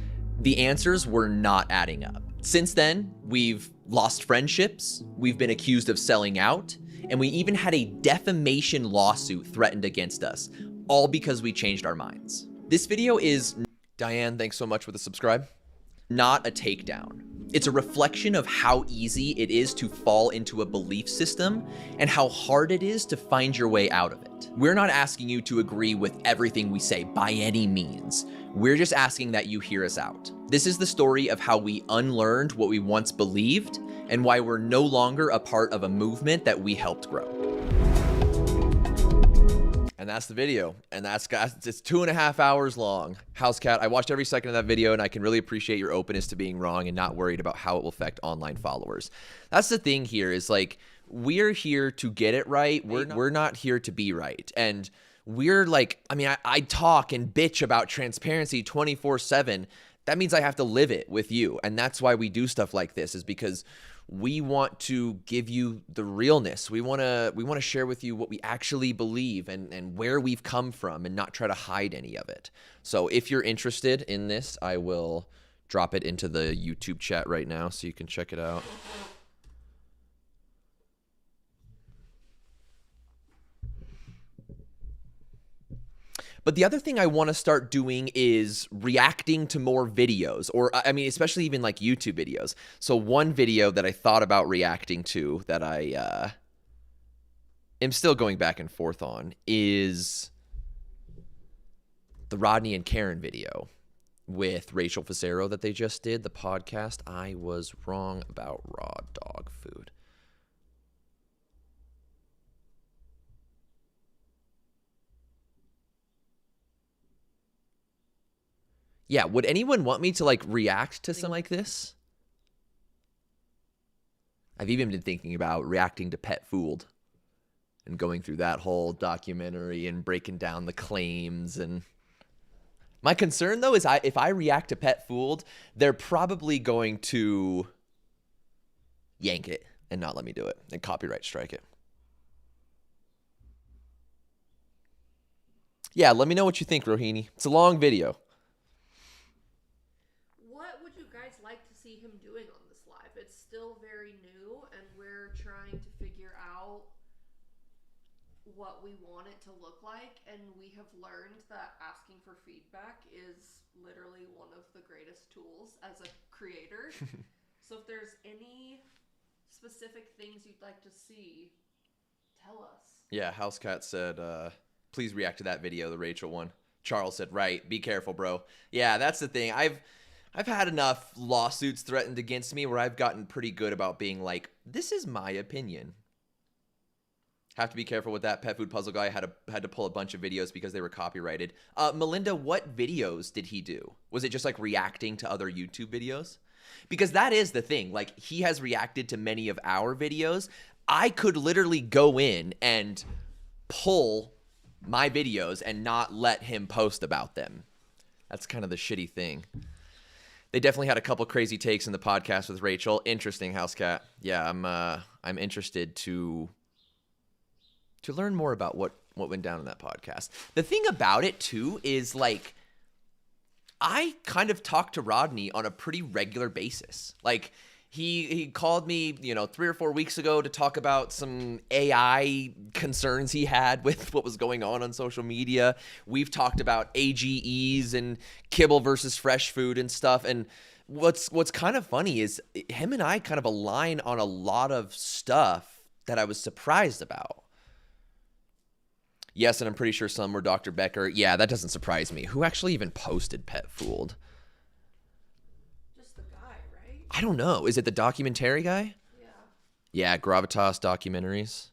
the answers were not adding up. Since then, we've lost friendships, we've been accused of selling out, and we even had a defamation lawsuit threatened against us, all because we changed our minds. This video is, Diane, thanks so much for the subscribe, not a takedown. It's a reflection of how easy it is to fall into a belief system and how hard it is to find your way out of it. We're not asking you to agree with everything we say by any means. We're just asking that you hear us out. This is the story of how we unlearned what we once believed and why we're no longer a part of a movement that we helped grow. And that's the video. And that's, guys, it's 2.5 hours long. Housecat, I watched every second of that video, and I can really appreciate your openness to being wrong and not worried about how it will affect online followers. That's the thing here is, like, we're here to get it right. We're not here to be right. And we're like, I mean, I talk and bitch about transparency 24/7. That means I have to live it with you. And that's why we do stuff like this, is because we want to give you the realness. We want to share with you what we actually believe and where we've come from and not try to hide any of it. So if you're interested in this, I will drop it into the YouTube chat right now so you can check it out. But the other thing I want to start doing is reacting to more videos, or I mean, especially even like YouTube videos. So one video that I thought about reacting to that I am still going back and forth on is the Rodney and Karen video with Rachel Facero that they just did, the podcast, I Was Wrong About Raw Dog Food. Yeah, would anyone want me to like react to something like this? I've even been thinking about reacting to Pet Fooled and going through that whole documentary and breaking down the claims. And my concern though is if I react to Pet Fooled, they're probably going to yank it and not let me do it and copyright strike it. Yeah, let me know what you think, Rohini. It's a long video. What would you guys like to see him doing on this live? It's still very new, and we're trying to figure out what we want it to look like, and we have learned that asking for feedback is literally one of the greatest tools as a creator. So if there's any specific things you'd like to see, tell us. Yeah, Housecat said, please react to that video, the Rachel one. Charles said, right, be careful, bro. Yeah, that's the thing. I've had enough lawsuits threatened against me where I've gotten pretty good about being like, this is my opinion. Have to be careful with that. Pet Food Puzzle Guy had to pull a bunch of videos because they were copyrighted. Melinda, what videos did he do? Was it just like reacting to other YouTube videos? Because that is the thing. Like, he has reacted to many of our videos. I could literally go in and pull my videos and not let him post about them. That's kind of the shitty thing. They definitely had a couple crazy takes in the podcast with Rachel. Interesting, Housecat. Yeah, I'm interested to learn more about what went down in that podcast. The thing about it too is, like, I kind of talk to Rodney on a pretty regular basis. Like, he called me, 3 or 4 weeks ago to talk about some AI concerns he had with what was going on social media. We've talked about AGEs and kibble versus fresh food and stuff. And what's kind of funny is him and I kind of align on a lot of stuff that I was surprised about. Yes, and I'm pretty sure some were Dr. Becker. Yeah, that doesn't surprise me. Who actually even posted Pet Fooled? Just the guy, right? I don't know. Is it the documentary guy? Yeah. Yeah, Gravitas Documentaries.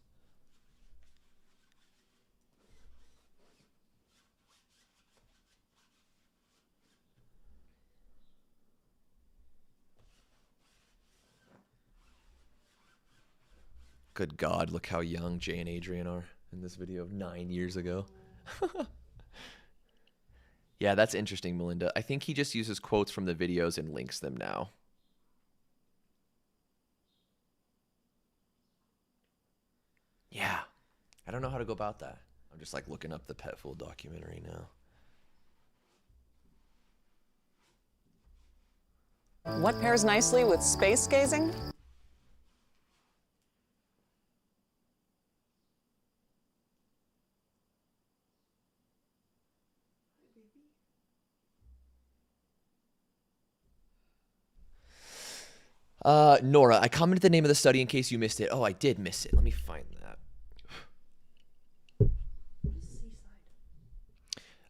Good God, look how young Jay and Adrian are in this video of 9 years ago. Yeah, that's interesting, Melinda. I think he just uses quotes from the videos and links them now. Yeah, I don't know how to go about that. I'm just like looking up the Pet Fooled documentary now. What pairs nicely with space gazing? Nora, I commented the name of the study in case you missed it. Oh, I did miss it. Let me find that. What is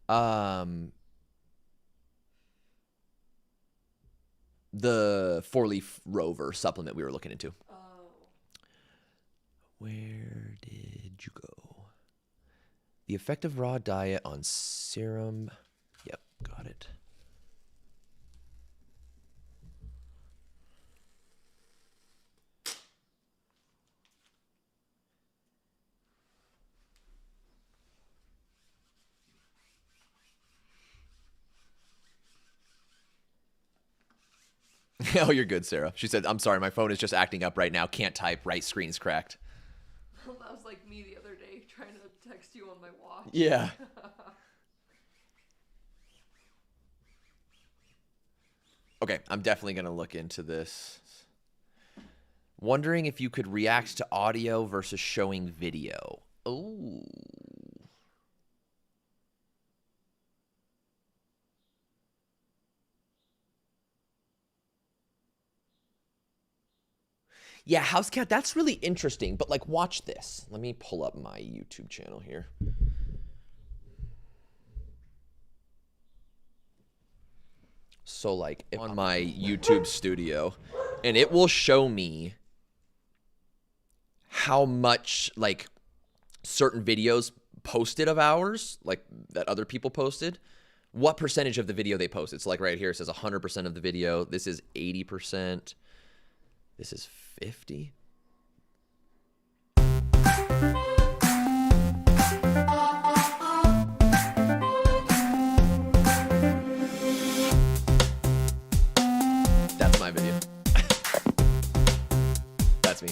Seaside? The 4-leaf rover supplement we were looking into. Oh. Where did you go? The effect of raw diet on serum. Yep, got it. Oh, you're good, Sarah. She said, I'm sorry, my phone is just acting up right now. Can't type. Right screen's cracked. That was like me the other day trying to text you on my watch. Yeah. Okay, I'm definitely going to look into this. Wondering if you could react to audio versus showing video. Oh. Yeah, House Cat, that's really interesting. But, like, watch this. Let me pull up my YouTube channel here. So, like, on my YouTube studio, and it will show me how much, like, certain videos posted of ours, like, that other people posted, what percentage of the video they posted. So, like, right here, it says 100% of the video. This is 80%. This is 50. That's my video. That's me.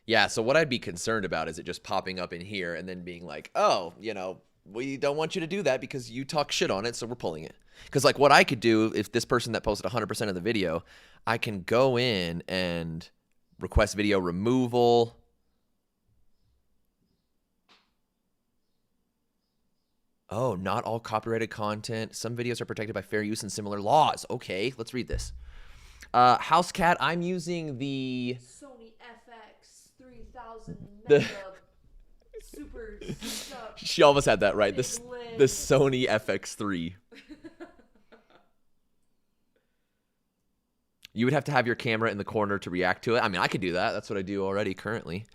Yeah, so what I'd be concerned about is it just popping up in here and then being like, oh, you know, we don't want you to do that because you talk shit on it, so we're pulling it. Because, like, what I could do, if this person that posted 100% of the video, I can go in and request video removal. Oh, not all copyrighted content. Some videos are protected by fair use and similar laws. Okay, let's read this. House Cat, I'm using the... Sony FX 3000 The- mega super stuff. She almost had that right. Big The Sony FX3. You would have to have your camera in the corner to react to it. I mean, I could do that. That's what I do already currently.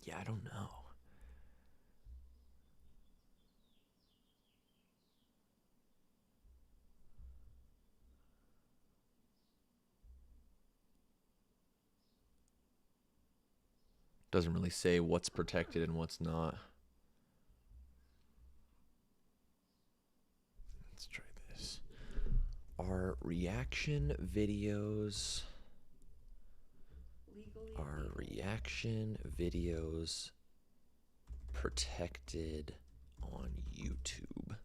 Yeah, I don't know. Doesn't really say what's protected and what's not. Let's try this. Are reaction videos... Legally Are reaction videos protected on YouTube?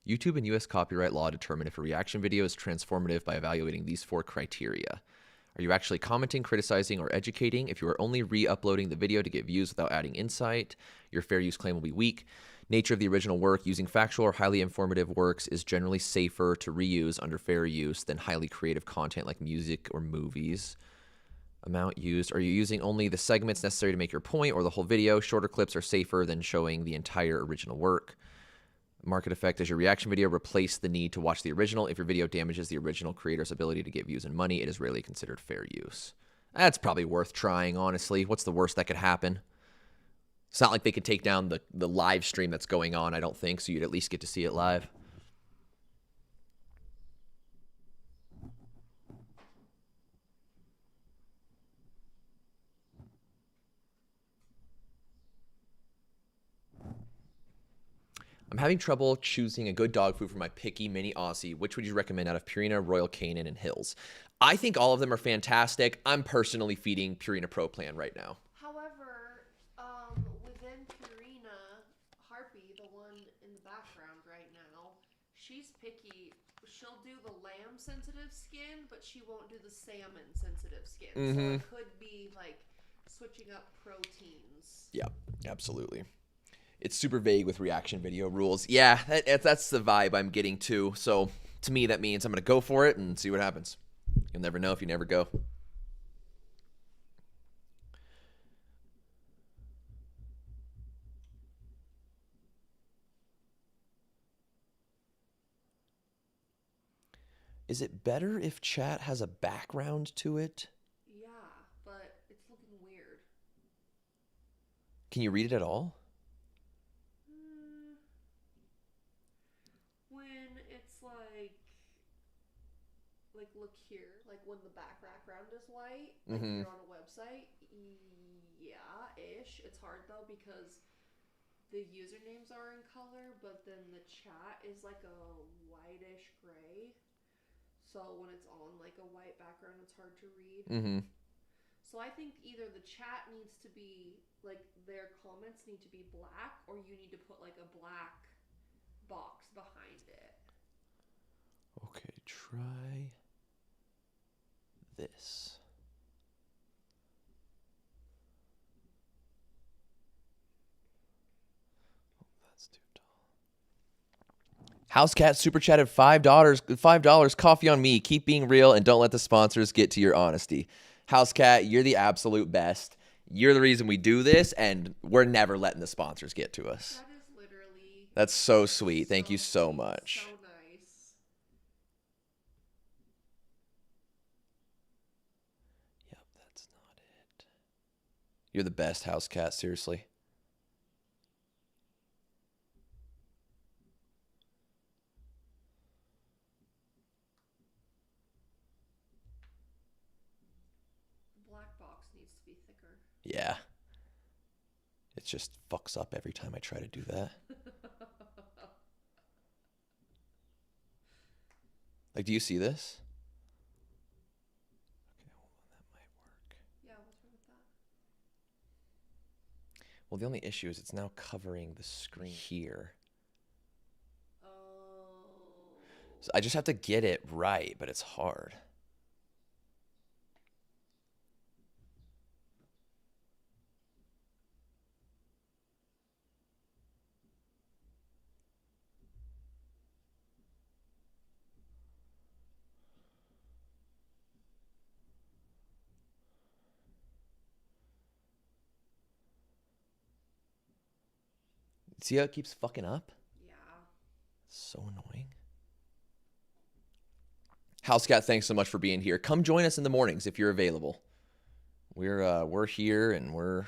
YouTube and US copyright law determine if a reaction video is transformative by evaluating these 4 criteria. Are you actually commenting, criticizing, or educating? If you are only re-uploading the video to get views without adding insight, your fair use claim will be weak. Nature of the original work. Using factual or highly informative works is generally safer to reuse under fair use than highly creative content like music or movies. Amount used. Are you using only the segments necessary to make your point or the whole video? Shorter clips are safer than showing the entire original work. Market effect. Does your reaction video replace the need to watch the original? If your video damages the original creator's ability to get views and money, it is rarely considered fair use. That's probably worth trying, honestly. What's the worst that could happen? It's not like they could take down the live stream that's going on, I don't think, so you'd at least get to see it live. I'm having trouble choosing a good dog food for my picky mini Aussie. Which would you recommend out of Purina, Royal Canin, and Hills? I think all of them are fantastic. I'm personally feeding Purina Pro Plan right now. However, within Purina, Harpy, the one in the background right now, she's picky. She'll do the lamb sensitive skin, but she won't do the salmon sensitive skin. So it could be like switching up proteins. Yeah, absolutely. It's super vague with reaction video rules. Yeah, that's the vibe I'm getting to. So to me, that means I'm going to go for it and see what happens. You'll never know if you never go. Is it better if chat has a background to it? Yeah, but it's looking weird. Can you read it at all? When it's like look here, like when the background is white, like you're on a website, yeah-ish. It's hard though because the usernames are in color, but then the chat is like a whitish gray. So when it's on like a white background, it's hard to read. So I think either the chat needs to be like their comments need to be black, or you need to put like a black box behind it. Okay, try this. Oh, that's too tall. House Cat super chatted $5. Coffee on me. Keep being real and don't let the sponsors get to your honesty. House Cat, you're the absolute best. You're the reason we do this, and we're never letting the sponsors get to us. That is literally. That's so sweet. Thank you so sweet, much. So nice. Yep, that's not it. You're the best, House Cat, seriously. The black box needs to be thicker. Yeah. It just fucks up every time I try to do that. Like, do you see this? Okay, hold on, that might work. Yeah, what's wrong with that? Well, the only issue is it's now covering the screen here. Oh. So I just have to get it right, but it's hard. See how it keeps fucking up? Yeah. So annoying. Housecat, thanks so much for being here. Come join us in the mornings if you're available. We're here and we're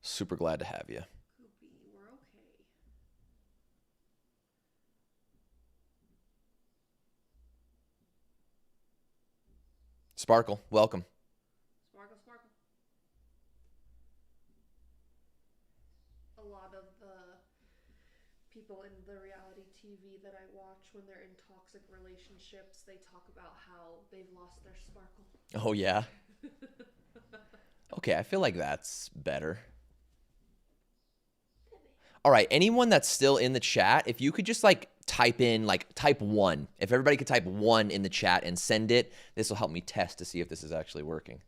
super glad to have you. Goopy, we're okay. Sparkle, welcome. Sparkle, sparkle. A lot of the people in the reality TV that I watch, when they're in toxic relationships, they talk about how they've lost their sparkle. Oh, yeah? Okay, I feel like that's better. All right, anyone that's still in the chat, if you could just type 1. If everybody could type 1 in the chat and send it, this will help me test to see if this is actually working.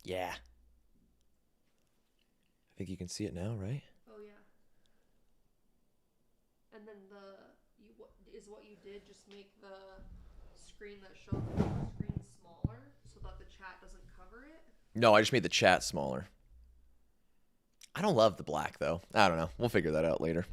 Yeah. I think you can see it now, right? Oh yeah. And then what you did, just make the screen that shows the screen smaller so that the chat doesn't cover it. No, I just made the chat smaller. I don't love the black, though. I don't know. We'll figure that out later.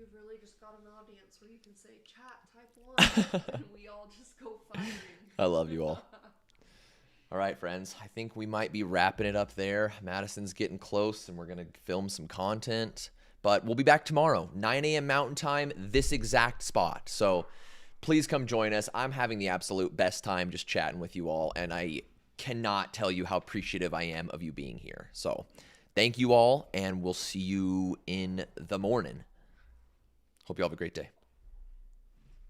you've really just got an audience where you can say chat type 1 and we all just go fighting. I love you all. All right, friends. I think we might be wrapping it up there. Madison's getting close, and we're going to film some content. But we'll be back tomorrow, 9 a.m. Mountain Time, this exact spot. So please come join us. I'm having the absolute best time just chatting with you all, and I cannot tell you how appreciative I am of you being here. So thank you all, and we'll see you in the morning. Hope you all have a great day.